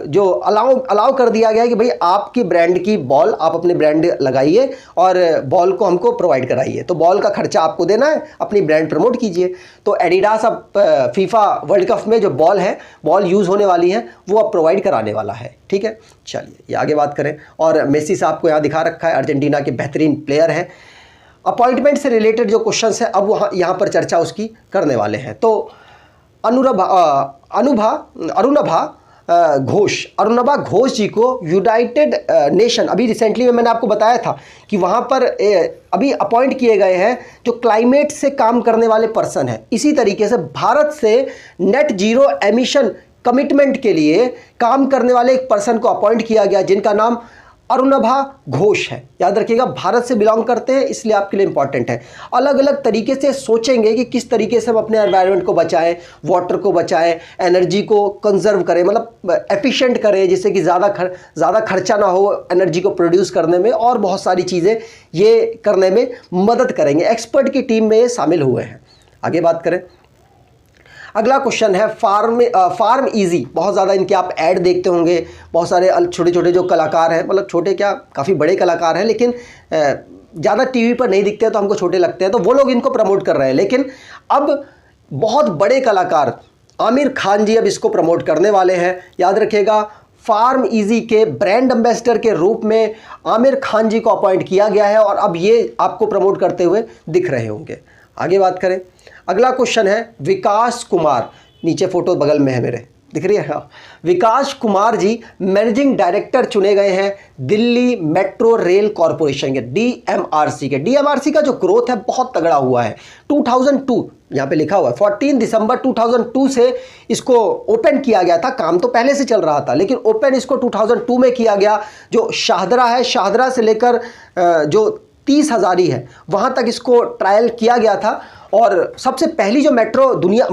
A: जो अलाउ कर दिया गया है कि भाई आपकी ब्रांड की बॉल आप अपने ब्रांड लगाइए और बॉल को हमको प्रोवाइड कराइए, तो बॉल का खर्चा आपको देना है, अपनी ब्रांड प्रमोट कीजिए। तो एडिडास अब फीफा वर्ल्ड कप में जो बॉल है, बॉल यूज़ होने वाली है, वो अब प्रोवाइड कराने वाला है। ठीक है, चलिए ये आगे बात करें। और मेसी साहब को यहाँ दिखा रखा है, अर्जेंटीना के बेहतरीन प्लेयर हैं। अपॉइंटमेंट से रिलेटेड जो क्वेश्चंस है अब वहाँ यहाँ पर चर्चा उसकी करने वाले हैं। तो अरुणभा घोष जी को यूनाइटेड नेशन, अभी रिसेंटली में मैंने आपको बताया था कि वहाँ पर अभी अपॉइंट किए गए हैं जो क्लाइमेट से काम करने वाले पर्सन हैं। इसी तरीके से भारत से नेट जीरो एमिशन कमिटमेंट के लिए काम करने वाले एक पर्सन को अपॉइंट किया गया, जिनका नाम अरुणभा घोष है। याद रखिएगा, भारत से बिलोंग करते हैं, इसलिए आपके लिए इंपॉर्टेंट है। अलग अलग तरीके से सोचेंगे कि किस तरीके से हम अपने एनवायरनमेंट को बचाएं, वाटर को बचाएं, एनर्जी को कंजर्व करें, मतलब एफिशिएंट करें, जिससे कि ज़्यादा खर्चा ना हो एनर्जी को प्रोड्यूस करने में, और बहुत सारी चीज़ें ये करने में मदद करेंगे। एक्सपर्ट की टीम में ये शामिल हुए हैं। आगे बात करें, अगला क्वेश्चन है फार्म इजी। बहुत ज़्यादा इनके आप ऐड देखते होंगे, बहुत सारे छोटे छोटे जो कलाकार हैं, मतलब छोटे क्या, काफ़ी बड़े कलाकार हैं, लेकिन ज़्यादा टीवी पर नहीं दिखते हैं तो हमको छोटे लगते हैं, तो वो लोग इनको प्रमोट कर रहे हैं। लेकिन अब बहुत बड़े कलाकार आमिर खान जी अब इसको प्रमोट करने वाले हैं। याद रखिएगा, फार्म इजी के ब्रांड एम्बेसडर के रूप में आमिर खान जी को अपॉइंट किया गया है और अब ये आपको प्रमोट करते हुए दिख रहे होंगे। आगे बात करें, अगला क्वेश्चन है विकास कुमार, नीचे फोटो बगल में है मेरे, दिख रही है। हाँ, विकास कुमार जी मैनेजिंग डायरेक्टर चुने गए हैं दिल्ली मेट्रो रेल कॉरपोरेशन के, डीएमआरसी के। डीएमआरसी का जो ग्रोथ है बहुत तगड़ा हुआ है। 2002 यहाँ पे लिखा हुआ है, 14 दिसंबर 2002 से इसको ओपन किया गया था। काम तो पहले से चल रहा था, लेकिन ओपन इसको 2002 में किया गया। जो शाहदरा है, शाहदरा से लेकर जो 30 हज़ारी है वहाँ तक इसको ट्रायल किया गया था। और सबसे पहली जो मेट्रो दुनिया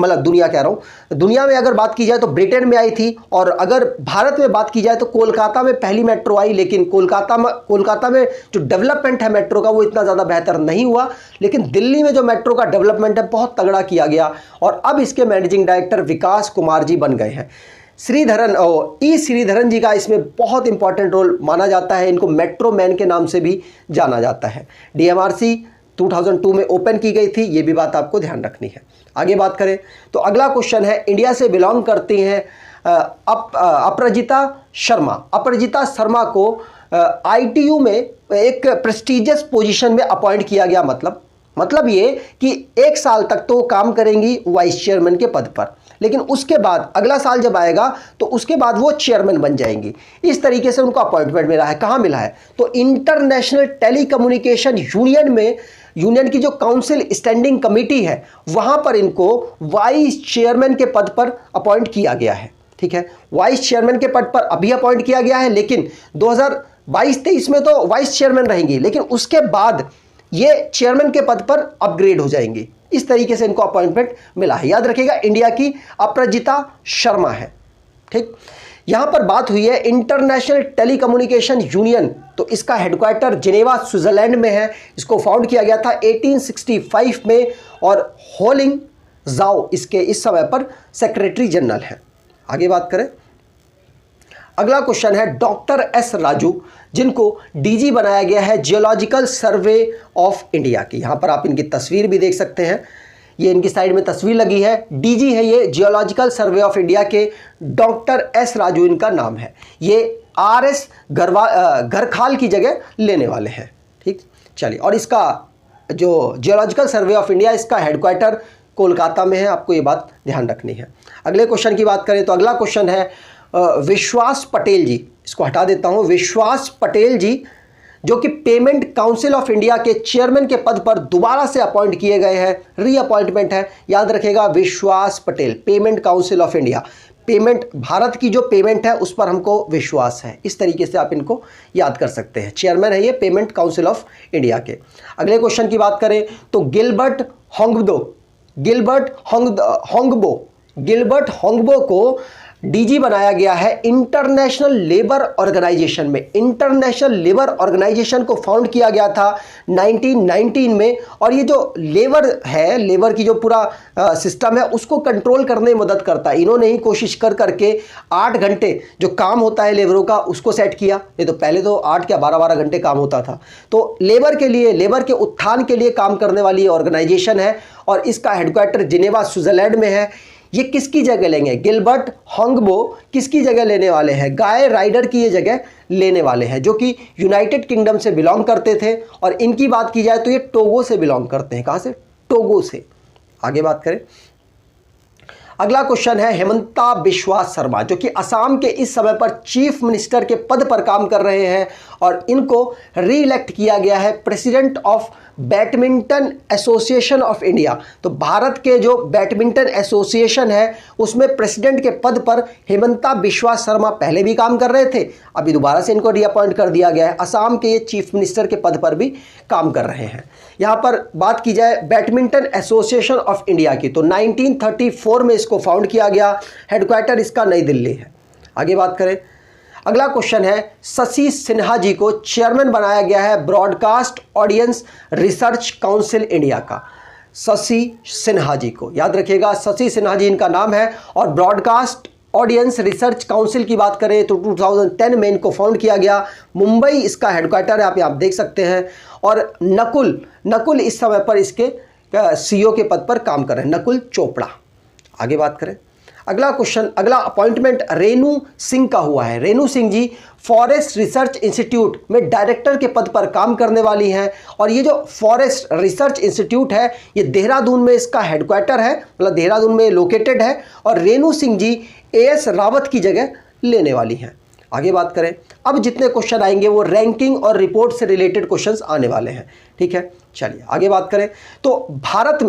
A: कह रहा हूँ, दुनिया में अगर बात की जाए तो ब्रिटेन में आई थी, और अगर भारत में बात की जाए तो कोलकाता में पहली मेट्रो आई। लेकिन कोलकाता में जो डेवलपमेंट है मेट्रो का वो इतना ज़्यादा बेहतर नहीं हुआ, लेकिन दिल्ली में जो मेट्रो का डेवलपमेंट है बहुत तगड़ा किया गया, और अब इसके मैनेजिंग डायरेक्टर विकास कुमार जी बन गए हैं। श्रीधरन जी का इसमें बहुत इंपॉर्टेंट रोल माना जाता है, इनको मेट्रो मैन के नाम से भी जाना जाता है। डीएमआरसी 2002 में ओपन की गई थी, ये भी बात आपको ध्यान रखनी है। आगे बात करें तो अगला क्वेश्चन है, इंडिया से बिलोंग करती हैं अपराजिता शर्मा को आईटीयू में एक प्रेस्टिजियस पोजीशन में अपॉइंट किया गया। मतलब ये कि 1 साल तक तो काम करेंगी वाइस चेयरमैन के पद पर, लेकिन उसके बाद अगला साल जब आएगा तो उसके बाद वो चेयरमैन बन जाएंगी। इस तरीके से उनको अपॉइंटमेंट मिला है। कहाँ मिला है? तो इंटरनेशनल टेलीकम्युनिकेशन यूनियन की जो काउंसिल स्टैंडिंग कमेटी है वहाँ पर इनको वाइस चेयरमैन के पद पर अपॉइंट किया गया है। ठीक है, वाइस चेयरमैन के पद पर अभी अपॉइंट किया गया है, लेकिन 22-23 में तो वाइस चेयरमैन रहेंगी, लेकिन उसके बाद ये चेयरमैन के पद पर अपग्रेड हो जाएंगी। इस तरीके से इनको अपॉइंटमेंट मिला है। याद रखिएगा, इंडिया की अपराजिता शर्मा है। ठीक, यहां पर बात हुई है इंटरनेशनल टेलीकम्युनिकेशन यूनियन, तो इसका हेडक्वार्टर जिनेवा स्विट्जरलैंड में है। इसको फाउंड किया गया था 1865 में और होलिंग जाओ इसके इस समय पर सेक्रेटरी जनरल हैं। आगे बात करें, अगला क्वेश्चन है डॉक्टर एस राजू, जिनको डीजी बनाया गया है जियोलॉजिकल सर्वे ऑफ इंडिया की। यहां पर आप इनकी तस्वीर भी देख सकते हैं, ये इनकी साइड में तस्वीर लगी है। डीजी है ये जियोलॉजिकल सर्वे ऑफ इंडिया के, डॉक्टर एस राजू इनका नाम है। ये आरएस घरखाल की जगह लेने वाले हैं। ठीक, चलिए, और इसका जो जियोलॉजिकल सर्वे ऑफ इंडिया, इसका हेडक्वार्टर कोलकाता में है, आपको ये बात ध्यान रखनी है। अगले क्वेश्चन की बात करें तो अगला क्वेश्चन है विश्वास पटेल जी, इसको हटा देता हूं, विश्वास पटेल जी जो कि पेमेंट काउंसिल ऑफ इंडिया के चेयरमैन के पद पर दोबारा से अपॉइंट किए गए हैं, रीअपॉइंटमेंट है। याद रखिएगा, विश्वास Patel, payment council of India, payment, Bharat की जो पेमेंट है उस पर हमको विश्वास है। इस तरीके से आप इनको याद कर सकते हैं। चेयरमैन है ये पेमेंट काउंसिल ऑफ इंडिया के। अगले क्वेश्चन की बात करें तो गिलबर्ट होंगबो को डीजी बनाया गया है इंटरनेशनल लेबर ऑर्गेनाइजेशन में। इंटरनेशनल लेबर ऑर्गेनाइजेशन को फाउंड किया गया था 1919 में, और ये जो लेबर है, लेबर की जो पूरा सिस्टम है उसको कंट्रोल करने में मदद करता है। इन्होंने ही कोशिश कर करके 8 घंटे जो काम होता है लेबरों का उसको सेट किया। नहीं तो पहले तो 8 या 12-12 घंटे काम होता था। तो लेबर के लिए, लेबर के उत्थान के लिए काम करने वाली ये ऑर्गेनाइजेशन है, और इसका हेडक्वार्टर जिनेवा स्विट्जरलैंड में है। ये किसकी जगह लेंगे? गिलबर्ट होंगबो किसकी जगह लेने वाले हैं? गाय राइडर की ये जगह लेने वाले हैं, जो कि यूनाइटेड किंगडम से बिलोंग करते थे। और इनकी बात की जाए तो ये टोगो से बिलोंग करते हैं। कहाँ से? टोगो से। आगे बात करें, अगला क्वेश्चन है हेमंता बिश्वा शर्मा, जो कि असम के इस समय पर चीफ मिनिस्टर के पद पर काम कर रहे हैं, और इनको री इलेक्ट किया गया है president of badminton association of India. तो भारत के जो बैडमिंटन एसोसिएशन है उसमें प्रेसिडेंट के पद पर हेमंता बिश्वा शर्मा पहले भी काम कर रहे थे, अभी दोबारा से इनको रीअपॉइंट कर दिया गया है। असम के ये चीफ मिनिस्टर के पद पर भी काम कर रहे हैं। यहाँ पर बात की जाए बैडमिंटन एसोसिएशन ऑफ इंडिया की, तो 1934 में इसको फाउंड किया गया। हेडक्वार्टर इसका नई दिल्ली है। आगे बात करें, अगला क्वेश्चन है शशि सिन्हा जी को चेयरमैन बनाया गया है broadcast audience research council India का। शशि सिन्हा जी को याद रखिएगा, शशि सिन्हा जी इनका नाम है। और ब्रॉडकास्ट ऑडियंस रिसर्च काउंसिल की बात करें तो 2010 में इनको फाउंड किया गया। मुंबई इसका हेडक्वार्टर है, आप यहाँ देख सकते हैं। और नकुल इस समय पर इसके सीईओ के पद पर काम कर रहे हैं, नकुल चोपड़ा। आगे बात करें, अगला क्वेश्चन, अगला अपॉइंटमेंट रेणु सिंह का हुआ है। Renu Singh ji forest research institute में डायरेक्टर के पद पर काम करने वाली हैं। और ये जो फॉरेस्ट रिसर्च इंस्टीट्यूट है ये देहरादून में इसका हेडक्वार्टर है, मतलब देहरादून में लोकेटेड है। और रेणु सिंह जी एएस रावत की जगह लेने वाली हैं। आगे बात करें, अब जितने क्वेश्चन आएंगे वो रैंकिंग और रिपोर्ट से रिलेटेड क्वेश्चंस आने वाले हैं। ठीक है, चलिए आगे बात करें तो भारत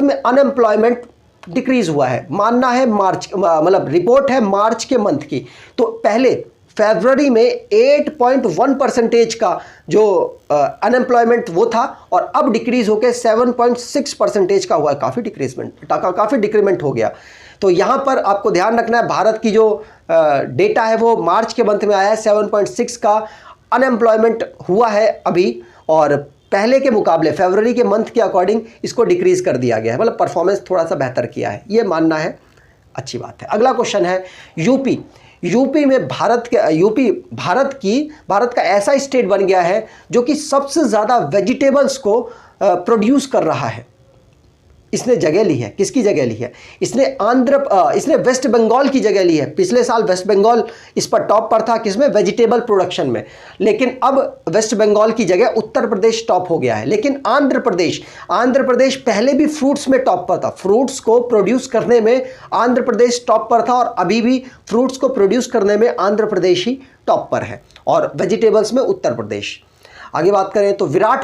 A: में अनएम्प्लॉयमेंट डिक्रीज हुआ है, मानना है मार्च, मतलब रिपोर्ट है मार्च के मंथ की। तो पहले फरवरी में 8.1% का जो अनएम्प्लॉयमेंट वो था, और अब डिक्रीज होकर 7.6% का हुआ है। काफ़ी डिक्रीमेंट हो गया। तो यहाँ पर आपको ध्यान रखना है, भारत की जो डेटा है वो मार्च के मंथ में आया है, 7.6 का अनएम्प्लॉयमेंट हुआ है अभी, और पहले के मुकाबले फरवरी के मंथ के अकॉर्डिंग इसको डिक्रीज कर दिया गया है, मतलब परफॉर्मेंस थोड़ा सा बेहतर किया है, ये मानना है, अच्छी बात है। अगला क्वेश्चन है यूपी में भारत का ऐसा स्टेट बन गया है जो कि सबसे ज़्यादा वेजिटेबल्स को प्रोड्यूस कर रहा है। इसने जगह ली है, किसकी जगह ली है? इसने वेस्ट बंगाल की जगह ली है। पिछले साल वेस्ट बंगाल इस पर टॉप पर था, किसमें? वेजिटेबल प्रोडक्शन में। लेकिन अब वेस्ट बंगाल की जगह उत्तर प्रदेश टॉप हो गया है। लेकिन आंध्र प्रदेश पहले भी फ्रूट्स में टॉप पर था। फ्रूट्स को प्रोड्यूस करने में आंध्र प्रदेश टॉप पर था, और अभी भी फ्रूट्स को प्रोड्यूस करने में आंध्र प्रदेश ही टॉप पर है, और वेजिटेबल्स में उत्तर प्रदेश। आगे बात करें तो विराट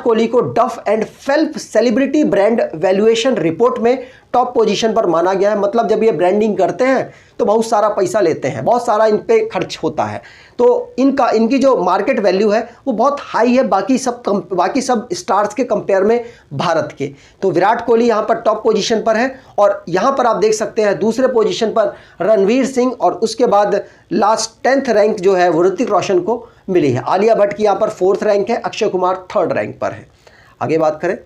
A: कोहली को डफ and फेल्प celebrity brand valuation report में टॉप पोजीशन पर माना गया है। मतलब जब ये ब्रांडिंग करते हैं तो बहुत सारा पैसा लेते हैं, बहुत सारा इन पे खर्च होता है, तो इनकी जो मार्केट वैल्यू है वो बहुत हाई है बाकी सब स्टार्स के कंपेयर में भारत के। तो विराट कोहली यहाँ पर टॉप पोजीशन पर है और यहाँ पर आप देख सकते हैं दूसरे पोजीशन पर रणवीर सिंह और उसके बाद लास्ट 10th रैंक जो है वो ऋतिक रोशन को मिली है। आलिया भट्ट की यहाँ पर 4th रैंक है, अक्षय कुमार 3rd रैंक पर है। आगे बात करें,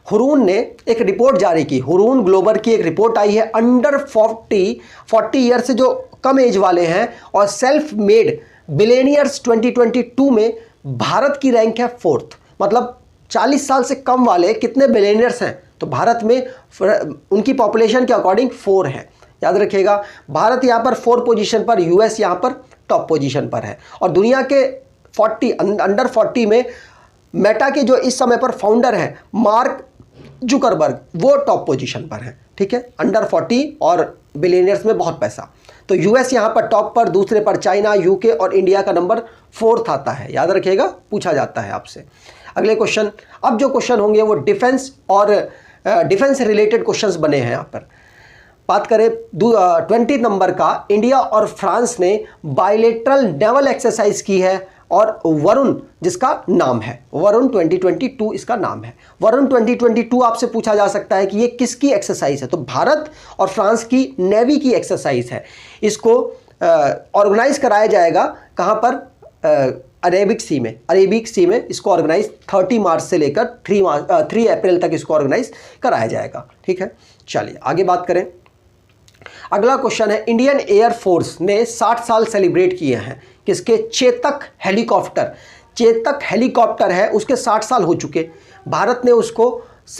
A: हुरून ने एक रिपोर्ट जारी की, हुरून ग्लोबल की एक रिपोर्ट आई है, अंडर 40 ईयर से जो कम एज वाले हैं और सेल्फ मेड बिलियनियर्स 2022 में भारत की रैंक है 4th। मतलब 40 साल से कम वाले कितने बिलियनियर्स हैं, तो भारत में उनकी पॉपुलेशन के अकॉर्डिंग 4 है। याद रखिएगा, भारत यहाँ पर 4 पोजीशन पर, यूएस यहाँ पर टॉप पोजीशन पर है। और दुनिया के अंडर 40 में मेटा के जो इस समय पर फाउंडर हैं मार्क जुकरबर्ग, वो टॉप पोजीशन पर है। ठीक है, अंडर 40 और बिलियनियर्स में बहुत पैसा। तो यूएस यहाँ पर टॉप पर, दूसरे पर चाइना, यूके और इंडिया का नंबर 4th आता है। याद रखिएगा, पूछा जाता है आपसे। अगले क्वेश्चन, अब जो क्वेश्चन होंगे वो डिफेंस और डिफेंस रिलेटेड क्वेश्चंस बने हैं। यहाँ पर बात करें 20 नंबर का, इंडिया और फ्रांस ने बायलेटरल नेवल एक्सरसाइज की है और वरुण जिसका नाम है, वरुण 2022 इसका नाम है। वरुण 2022 आपसे पूछा जा सकता है कि ये किसकी एक्सरसाइज है, तो भारत और फ्रांस की नेवी की एक्सरसाइज है। इसको ऑर्गेनाइज कराया जाएगा कहाँ पर, अरेबिक सी में इसको ऑर्गेनाइज 30 मार्च से लेकर 3 अप्रैल तक इसको ऑर्गेनाइज कराया जाएगा। ठीक है, चलिए आगे बात करें। अगला क्वेश्चन है, इंडियन एयरफोर्स ने 60 साल सेलिब्रेट किए हैं किसके, चेतक हेलीकॉप्टर है उसके 60 साल हो चुके। भारत ने उसको,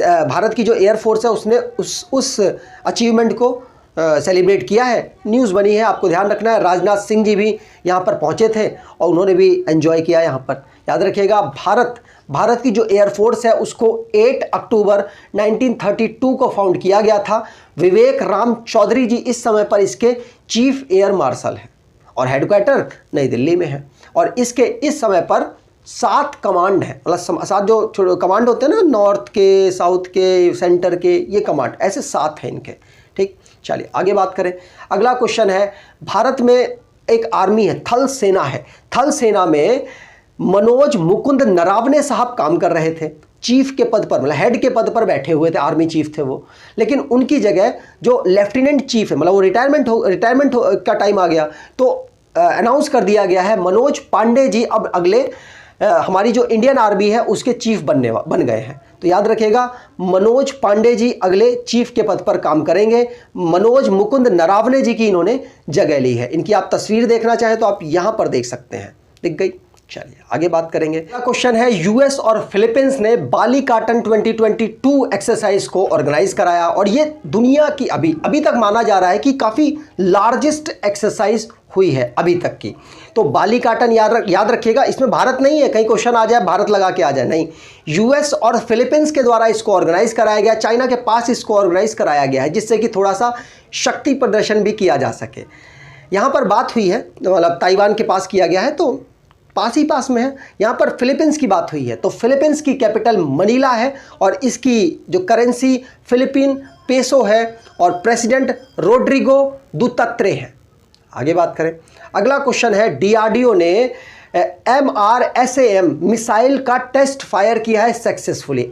A: भारत की जो एयरफोर्स है उसने उस अचीवमेंट को सेलिब्रेट किया है। न्यूज़ बनी है, आपको ध्यान रखना है। राजनाथ सिंह जी भी यहाँ पर पहुँचे थे और उन्होंने भी एंजॉय किया यहाँ पर। याद रखिएगा, भारत की जो एयरफोर्स है उसको 8 अक्टूबर 1932 को फाउंड किया गया था। विवेक राम चौधरी जी इस समय पर इसके चीफ एयर मार्शल हैं और हेडक्वार्टर नई दिल्ली में है। और इसके इस समय पर 7 कमांड हैं, मतलब 7 जो कमांड होते हैं ना, नॉर्थ के, साउथ के, सेंटर के, ये कमांड ऐसे 7 हैं इनके। ठीक, चलिए आगे बात करें। अगला क्वेश्चन है, भारत में एक आर्मी है, थल सेना है। थल सेना में मनोज मुकुंद नरावने साहब काम कर रहे थे चीफ के पद पर, मतलब हेड के पद पर बैठे हुए थे, आर्मी चीफ थे वो। लेकिन उनकी जगह जो लेफ्टिनेंट चीफ है, मतलब वो रिटायरमेंट का टाइम आ गया, तो अनाउंस कर दिया गया है मनोज पांडे जी अब अगले हमारी जो इंडियन आर्मी है उसके चीफ बन गए हैं। तो याद रखिएगा, मनोज पांडे जी अगले चीफ के पद पर काम करेंगे। मनोज मुकुंद नरावने जी की इन्होंने जगह ली है। इनकी आप तस्वीर देखना चाहें तो आप यहां पर देख सकते हैं, दिख गई। चलिए आगे बात करेंगे। अगला क्वेश्चन है, यूएस और फिलीपींस ने बालीकाटन 2022 एक्सरसाइज को ऑर्गेनाइज कराया और ये दुनिया की अभी तक माना जा रहा है कि काफी लार्जेस्ट एक्सरसाइज हुई है अभी तक की। तो बालीकाटन याद रखिएगा, इसमें भारत नहीं है, कहीं क्वेश्चन आ जाए भारत लगा के आ जाए, नहीं। यूएस और फिलीपींस के द्वारा इसको ऑर्गेनाइज कराया गया, चाइना के पास इसको ऑर्गेनाइज कराया गया है, जिससे कि थोड़ा सा शक्ति प्रदर्शन भी किया जा सके। यहाँ पर बात हुई है, मतलब ताइवान के पास किया गया है तो पास में है। यहाँ पर फिलीपींस की बात हुई है, तो फिलीपींस की कैपिटल मनीला है और इसकी जो करेंसी फिलीपीन पेसो है और प्रेसिडेंट रोड्रिगो दुतर्ते है। आगे बात करें। अगला क्वेश्चन है, डीआरडीओ ने MRSAM मिसाइल का टेस्ट फायर किया है सक्सेसफुली।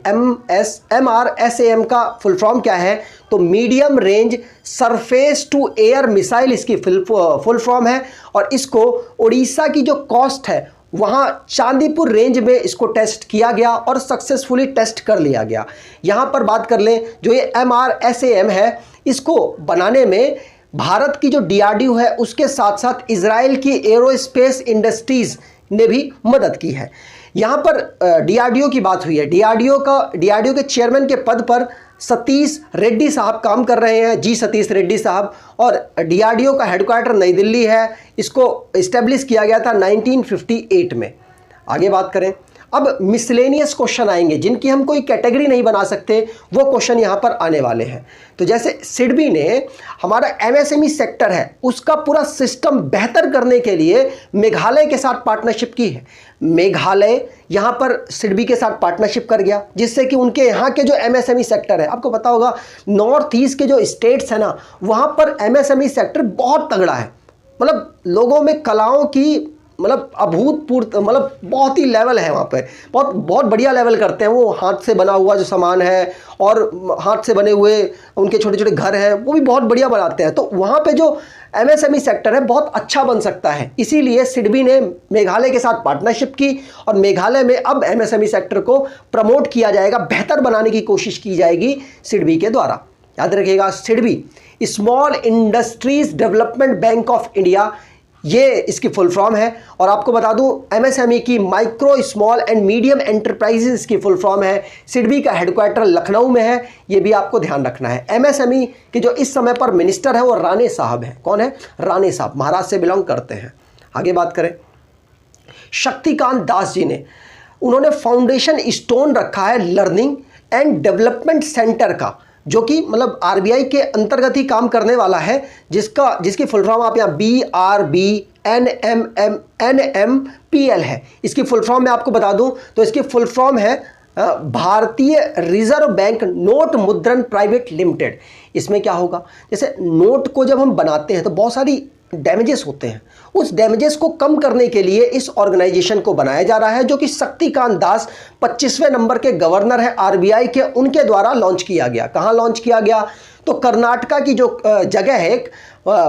A: MRSAM का फुल फॉर्म क्या है, तो medium range surface to air missile इसकी फुल फॉर्म है। और इसको उड़ीसा की जो कॉस्ट है वहाँ चांदीपुर रेंज में इसको टेस्ट किया गया और सक्सेसफुली टेस्ट कर लिया गया। यहाँ पर बात कर लें, जो ये MRSAM है इसको बनाने में भारत की जो डीआरडीओ है उसके साथ साथ इजराइल की एरोस्पेस इंडस्ट्रीज ने भी मदद की है। यहाँ पर डीआरडीओ की बात हुई है, डीआरडीओ के चेयरमैन के पद पर सतीश रेड्डी साहब काम कर रहे हैं, जी सतीश रेड्डी साहब। और डीआरडीओ का हेडक्वार्टर नई दिल्ली है, इसको इस्टेब्लिश किया गया था 1958 में। आगे बात करें। अब मिसलेनियस क्वेश्चन आएंगे जिनकी हम कोई कैटेगरी नहीं बना सकते, वो क्वेश्चन यहाँ पर आने वाले हैं। तो जैसे सिडबी ने हमारा एमएसएमई सेक्टर है उसका पूरा सिस्टम बेहतर करने के लिए मेघालय के साथ पार्टनरशिप की है। मेघालय यहाँ पर सिडबी के साथ पार्टनरशिप कर गया, जिससे कि उनके यहाँ के जो एमएसएमई सेक्टर है, आपको पता होगा नॉर्थ ईस्ट के जो स्टेट्स हैं ना, वहाँ पर एमएसएमई सेक्टर बहुत तगड़ा है। मतलब लोगों में कलाओं की मतलब अभूतपूर्व, मतलब बहुत ही लेवल है वहाँ पे, बहुत बहुत बढ़िया लेवल करते हैं वो। हाथ से बना हुआ जो सामान है और हाथ से बने हुए उनके छोटे छोटे घर हैं, वो भी बहुत बढ़िया बनाते हैं। तो वहाँ पे जो एमएसएमई सेक्टर है बहुत अच्छा बन सकता है। इसीलिए सिडबी ने मेघालय के साथ पार्टनरशिप की और मेघालय में अब एमएसएमई सेक्टर को प्रमोट किया जाएगा, बेहतर बनाने की कोशिश की जाएगी सिडबी के द्वारा। याद रखिएगा, SIDBI small industries development bank of India, ये इसकी फुल फॉर्म है। और आपको बता दूं एमएसएमई की micro small and medium enterprises इसकी फुल फॉर्म है। सिडबी का हेडक्वार्टर लखनऊ में है, ये भी आपको ध्यान रखना है। एमएसएमई के जो इस समय पर मिनिस्टर है वो राणे साहब हैं। कौन है? राणे साहब, महाराष्ट्र से बिलोंग करते हैं। आगे बात करें, शक्तिकांत दास जी ने, उन्होंने फाउंडेशन स्टोन रखा है लर्निंग एंड डेवलपमेंट सेंटर का, जो कि मतलब आरबीआई के अंतर्गत ही काम करने वाला है, जिसकी फुल फॉर्म आप यहाँ BRBNMMPL है। इसकी फुल फॉर्म मैं आपको बता दूं तो इसकी फुल फॉर्म है भारतीय रिजर्व बैंक नोट मुद्रण प्राइवेट लिमिटेड। इसमें क्या होगा, जैसे नोट को जब हम बनाते हैं तो बहुत सारी डैमेजेस होते हैं, उस डैमेजेस को कम करने के लिए इस ऑर्गेनाइजेशन को बनाया जा रहा है, जो कि शक्तिकांत दास 25वें नंबर के गवर्नर है आरबीआई के, उनके द्वारा लॉन्च किया गया। कहाँ लॉन्च किया गया? तो कर्नाटका की जो जगह है एक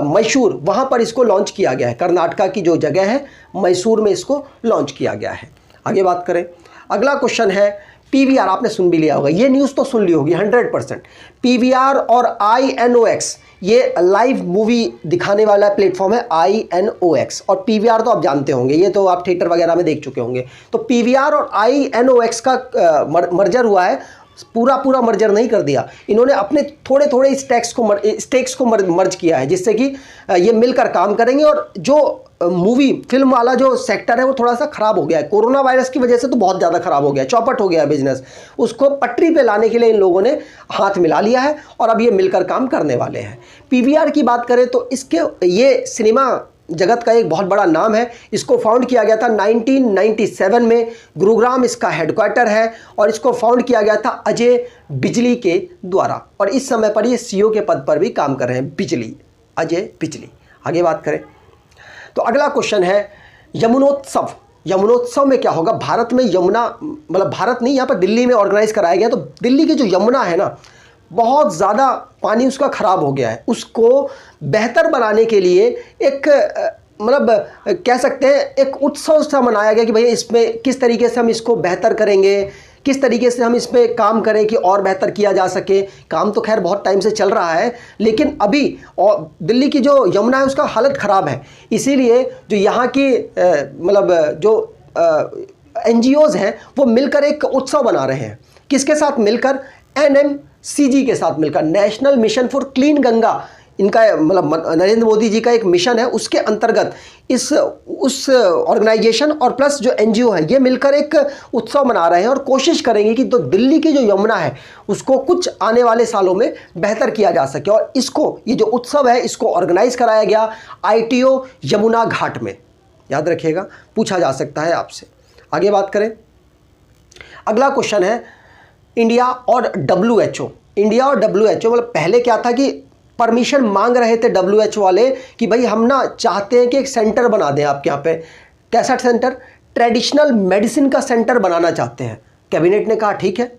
A: मैसूर, वहाँ पर इसको लॉन्च किया गया है। कर्नाटका की जो जगह है मैसूर में इसको लॉन्च किया गया है। आगे बात करें, अगला क्वेश्चन है पीवीआर। आपने सुन भी लिया होगा, ये न्यूज़ तो सुन ली होगी 100%। पीवीआर और INOX, ये लाइव मूवी दिखाने वाला प्लेटफॉर्म है INOX। और पीवीआर तो आप जानते होंगे, ये तो आप थिएटर वगैरह में देख चुके होंगे। तो पीवीआर और INOX का मर्जर हुआ है, पूरा मर्जर नहीं कर दिया इन्होंने, अपने थोड़े थोड़े स्टेक्स को मर्ज किया है, जिससे कि ये मिलकर काम करेंगे। और जो मूवी फिल्म वाला जो सेक्टर है वो थोड़ा सा खराब हो गया है, कोरोना वायरस की वजह से तो बहुत ज़्यादा खराब हो गया है, चौपट हो गया है बिजनेस। उसको पटरी पे लाने के लिए इन लोगों ने हाथ मिला लिया है और अब ये मिलकर काम करने वाले हैं। पीवीआर की बात करें तो ये सिनेमा जगत का एक बहुत बड़ा नाम है। इसको फाउंड किया गया था 1997 में, गुरुग्राम इसका हेडक्वार्टर है और इसको फाउंड किया गया था अजय बिजली के द्वारा। और इस समय पर ये सीईओ के पद पर भी काम कर रहे हैं, अजय बिजली। आगे बात करें तो अगला क्वेश्चन है यमुनोत्सव। यमुनोत्सव में क्या होगा? भारत में यमुना, मतलब भारत नहीं, यहाँ पर दिल्ली में ऑर्गेनाइज कराया गया। तो दिल्ली की जो यमुना है ना, बहुत ज़्यादा पानी उसका ख़राब हो गया है, उसको बेहतर बनाने के लिए एक मतलब कह सकते हैं एक उत्सव सा मनाया गया कि भैया इसमें किस तरीके से हम इसको बेहतर करेंगे, किस तरीके से हम इस पर काम करें कि और बेहतर किया जा सके। काम तो खैर बहुत टाइम से चल रहा है, लेकिन अभी और दिल्ली की जो यमुना है उसका हालत ख़राब है। इसीलिए जो यहाँ की मतलब जो NGOs हैं वो मिलकर एक उत्सव बना रहे हैं। किसके साथ मिलकर? NMCG के साथ मिलकर, national mission for clean Ganga, इनका मतलब नरेंद्र मोदी जी का एक मिशन है, उसके अंतर्गत उस ऑर्गेनाइजेशन और प्लस जो NGO है ये मिलकर एक उत्सव मना रहे हैं और कोशिश करेंगे कि तो दिल्ली की जो यमुना है उसको कुछ आने वाले सालों में बेहतर किया जा सके। और इसको, ये जो उत्सव है इसको ऑर्गेनाइज कराया गया ITO यमुना घाट में। याद रखिएगा, पूछा जा सकता है आपसे। आगे बात करें, अगला क्वेश्चन है इंडिया और WHO। इंडिया और WHO मतलब पहले क्या था कि परमिशन मांग रहे थे WHO वाले कि भाई हम ना चाहते हैं कि एक सेंटर बना दें आपके यहाँ पे। कैसा सेंटर? ट्रेडिशनल मेडिसिन का सेंटर बनाना चाहते हैं। कैबिनेट ने कहा ठीक है।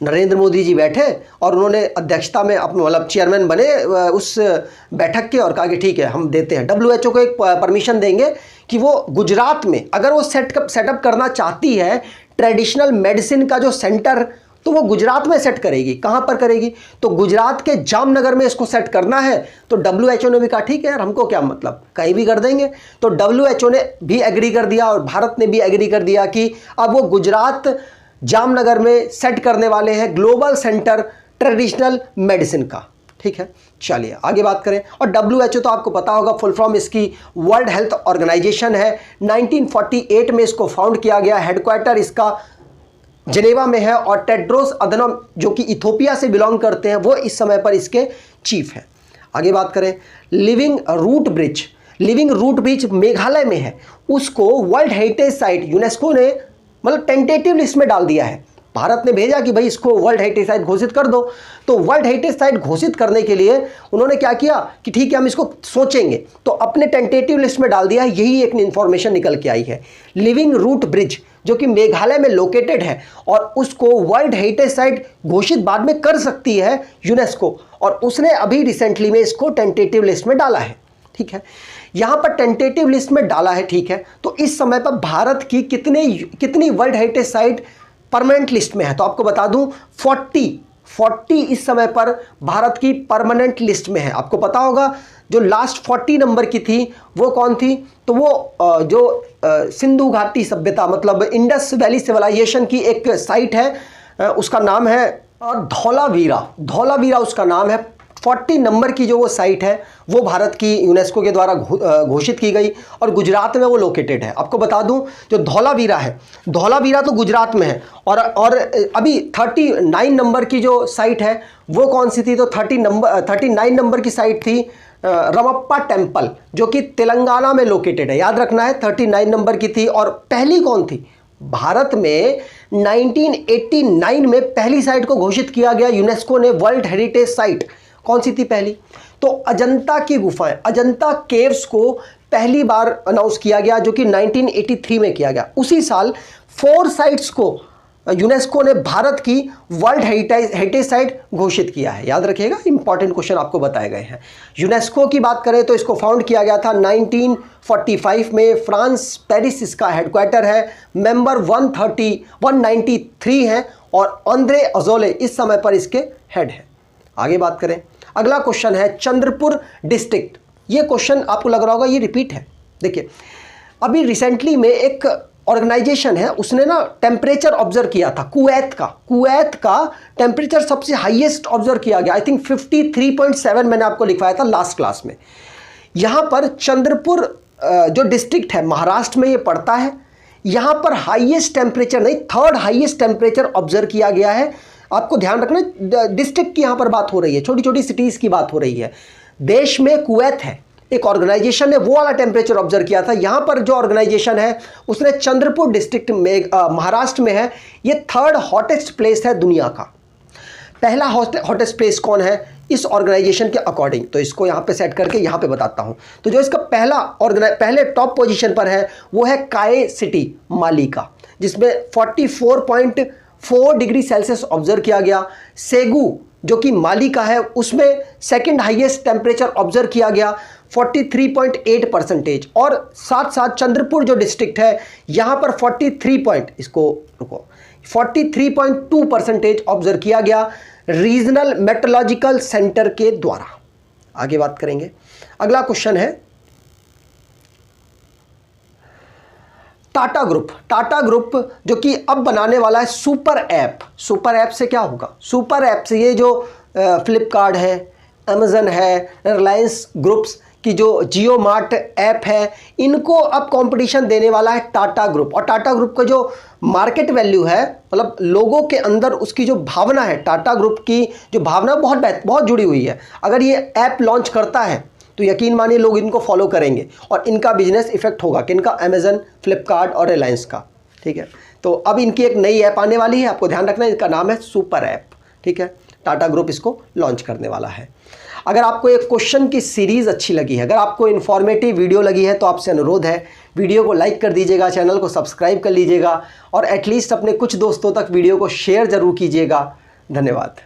A: नरेंद्र मोदी जी बैठे और उन्होंने अध्यक्षता में अपने मतलब चेयरमैन बने उस बैठक के और कहा कि ठीक है हम देते हैं, WHO को एक परमिशन देंगे कि वो गुजरात में अगर वो सेटअप करना चाहती है ट्रेडिशनल मेडिसिन का जो सेंटर, तो वो गुजरात में सेट करेगी। कहाँ पर करेगी? तो गुजरात के जामनगर में इसको सेट करना है। तो WHO ने भी कहा ठीक है यार, हमको क्या मतलब, कहीं भी कर देंगे। तो WHO ने भी एग्री कर दिया और भारत ने भी एग्री कर दिया कि अब वो गुजरात जामनगर में सेट करने वाले हैं ग्लोबल सेंटर ट्रेडिशनल मेडिसिन का। ठीक है, चलिए आगे बात करें। और WHO तो आपको पता होगा, फुल फॉर्म इसकी वर्ल्ड हेल्थ ऑर्गेनाइजेशन है। 1948 में इसको फाउंड किया गया। हेडक्वार्टर इसका जिनेवा में है। और टेड्रोस अधनोम जो कि इथोपिया से बिलोंग करते हैं, वो इस समय पर इसके चीफ हैं। आगे बात करें, लिविंग रूट ब्रिज मेघालय में है। उसको वर्ल्ड हेरिटेज साइट यूनेस्को ने मतलब टेंटेटिव लिस्ट में डाल दिया है। भारत ने भेजा कि भाई इसको वर्ल्ड हेरिटेज साइट घोषित कर दो। तो वर्ल्ड हेरिटेज साइट घोषित करने के लिए उन्होंने क्या किया कि ठीक है हम इसको सोचेंगे, तो अपने टेंटेटिव लिस्ट में डाल दिया है। यही एक इन्फॉर्मेशन निकल के आई है। लिविंग रूट ब्रिज जो कि मेघालय में लोकेटेड है और उसको वर्ल्ड हेरिटेज साइट घोषित बाद में कर सकती है यूनेस्को, और उसने अभी रिसेंटली में इसको टेंटेटिव लिस्ट में डाला है। ठीक है, यहां पर टेंटेटिव लिस्ट में डाला है। ठीक है, तो इस समय पर भारत की कितनी world heritage site permanent list में है? तो आपको बता दूं 40 इस समय पर भारत की परमानेंट लिस्ट में है। आपको पता होगा जो लास्ट 40 नंबर की थी वो कौन थी? तो वो जो सिंधु घाटी सभ्यता मतलब इंडस वैली सिविलाइजेशन की एक साइट है, उसका नाम है धौलावीरा उसका नाम है। 40 नंबर की जो वो साइट है वो भारत की यूनेस्को के द्वारा घोषित की गई और गुजरात में वो लोकेटेड है। आपको बता दूं जो धौलावीरा है, धौलावीरा तो गुजरात में है। और अभी 39 नंबर की जो साइट है वो कौन सी थी? तो 39 नंबर की साइट थी रमप्पा टेम्पल जो कि तेलंगाना में लोकेटेड है। याद रखना है 39 नंबर की थी। और पहली कौन थी? भारत में 1989 में पहली साइट को घोषित किया गया यूनेस्को ने वर्ल्ड हेरिटेज साइट। कौन सी थी पहली? तो अजंता की गुफाएं, अजंता केव्स को पहली बार अनाउंस किया गया जो कि 1983 में किया गया। उसी साल 4 साइट्स को यूनेस्को ने भारत की वर्ल्ड हेरिटेज साइट घोषित किया है। याद रखिएगा, इंपॉर्टेंट क्वेश्चन आपको बताए गए हैं। यूनेस्को की बात करें तो इसको फाउंड किया गया था 1945 में। फ्रांस पेरिस इसका हेडक्वार्टर है। मेंबर 193 हैं और आंद्रे अजोले इस समय पर इसके हेड हैं। आगे बात करें, अगला क्वेश्चन है चंद्रपुर डिस्ट्रिक्ट। ये क्वेश्चन आपको लग रहा होगा ये रिपीट है। देखिए, अभी रिसेंटली में एक ऑर्गेनाइजेशन है, उसने ना टेम्परेचर ऑब्जर्व किया था। कुवैत का टेम्परेचर सबसे हाईएस्ट ऑब्जर्व किया गया। आई थिंक 53.7 मैंने आपको लिखवाया था लास्ट क्लास में। यहाँ पर चंद्रपुर जो डिस्ट्रिक्ट है महाराष्ट्र में ये पड़ता है। यहाँ पर हाईएस्ट टेम्परेचर नहीं, 3rd हाईएस्ट टेम्परेचर ऑब्जर्व किया गया है। आपको ध्यान रखना, डिस्ट्रिक्ट की यहाँ पर बात हो रही है, छोटी छोटी सिटीज़ की बात हो रही है। देश में कुवैत है, एक ऑर्गेनाइजेशन ने वो वाला टेम्परेचर ऑब्जर्व किया था। यहाँ पर जो ऑर्गेनाइजेशन है उसने चंद्रपुर डिस्ट्रिक्ट में महाराष्ट्र में है। ये 3rd हॉटेस्ट प्लेस है दुनिया का। पहला हॉटेस्ट प्लेस कौन है इस ऑर्गेनाइजेशन के अकॉर्डिंग? तो इसको यहाँ पे सेट करके यहाँ पे बताता हूँ। तो जो इसका पहले टॉप पोजीशन पर है वो है काए सिटी माली का, जिसमें 44.4 डिग्री सेल्सियस ऑब्जर्व किया गया। सेगू जो कि माली का है उसमें 2nd हाईएस्ट टेम्परेचर ऑब्जर्व किया गया 43.8%। और साथ साथ चंद्रपुर जो डिस्ट्रिक्ट है यहाँ पर 43.2% ऑब्जर्व किया गया रीजनल मेट्रोलॉजिकल सेंटर के द्वारा। आगे बात करेंगे, अगला क्वेश्चन है टाटा ग्रुप जो कि अब बनाने वाला है सुपर ऐप से क्या होगा? सुपर ऐप से ये जो फ्लिपकार्ट है, अमेजन है, रिलायंस ग्रुप्स की जो जियो मार्ट ऐप है, इनको अब कंपटीशन देने वाला है टाटा ग्रुप। और टाटा ग्रुप का जो मार्केट वैल्यू है, मतलब लोगों के अंदर उसकी जो भावना है, टाटा ग्रुप की जो भावना बहुत जुड़ी हुई है। अगर ये ऐप लॉन्च करता है तो यकीन मानिए लोग इनको फॉलो करेंगे और इनका बिजनेस इफेक्ट होगा। किनका? अमेजन, फ्लिपकार्ट और रिलायंस का। ठीक है, तो अब इनकी एक नई ऐप आने वाली है, आपको ध्यान रखना है, इसका नाम है सुपर ऐप। ठीक है, टाटा ग्रुप इसको लॉन्च करने वाला है। अगर आपको एक क्वेश्चन की सीरीज़ अच्छी लगी है, अगर आपको इन्फॉर्मेटिव वीडियो लगी है तो आपसे अनुरोध है वीडियो को लाइक कर दीजिएगा, चैनल को सब्सक्राइब कर लीजिएगा और एटलीस्ट अपने कुछ दोस्तों तक वीडियो को शेयर ज़रूर कीजिएगा। धन्यवाद।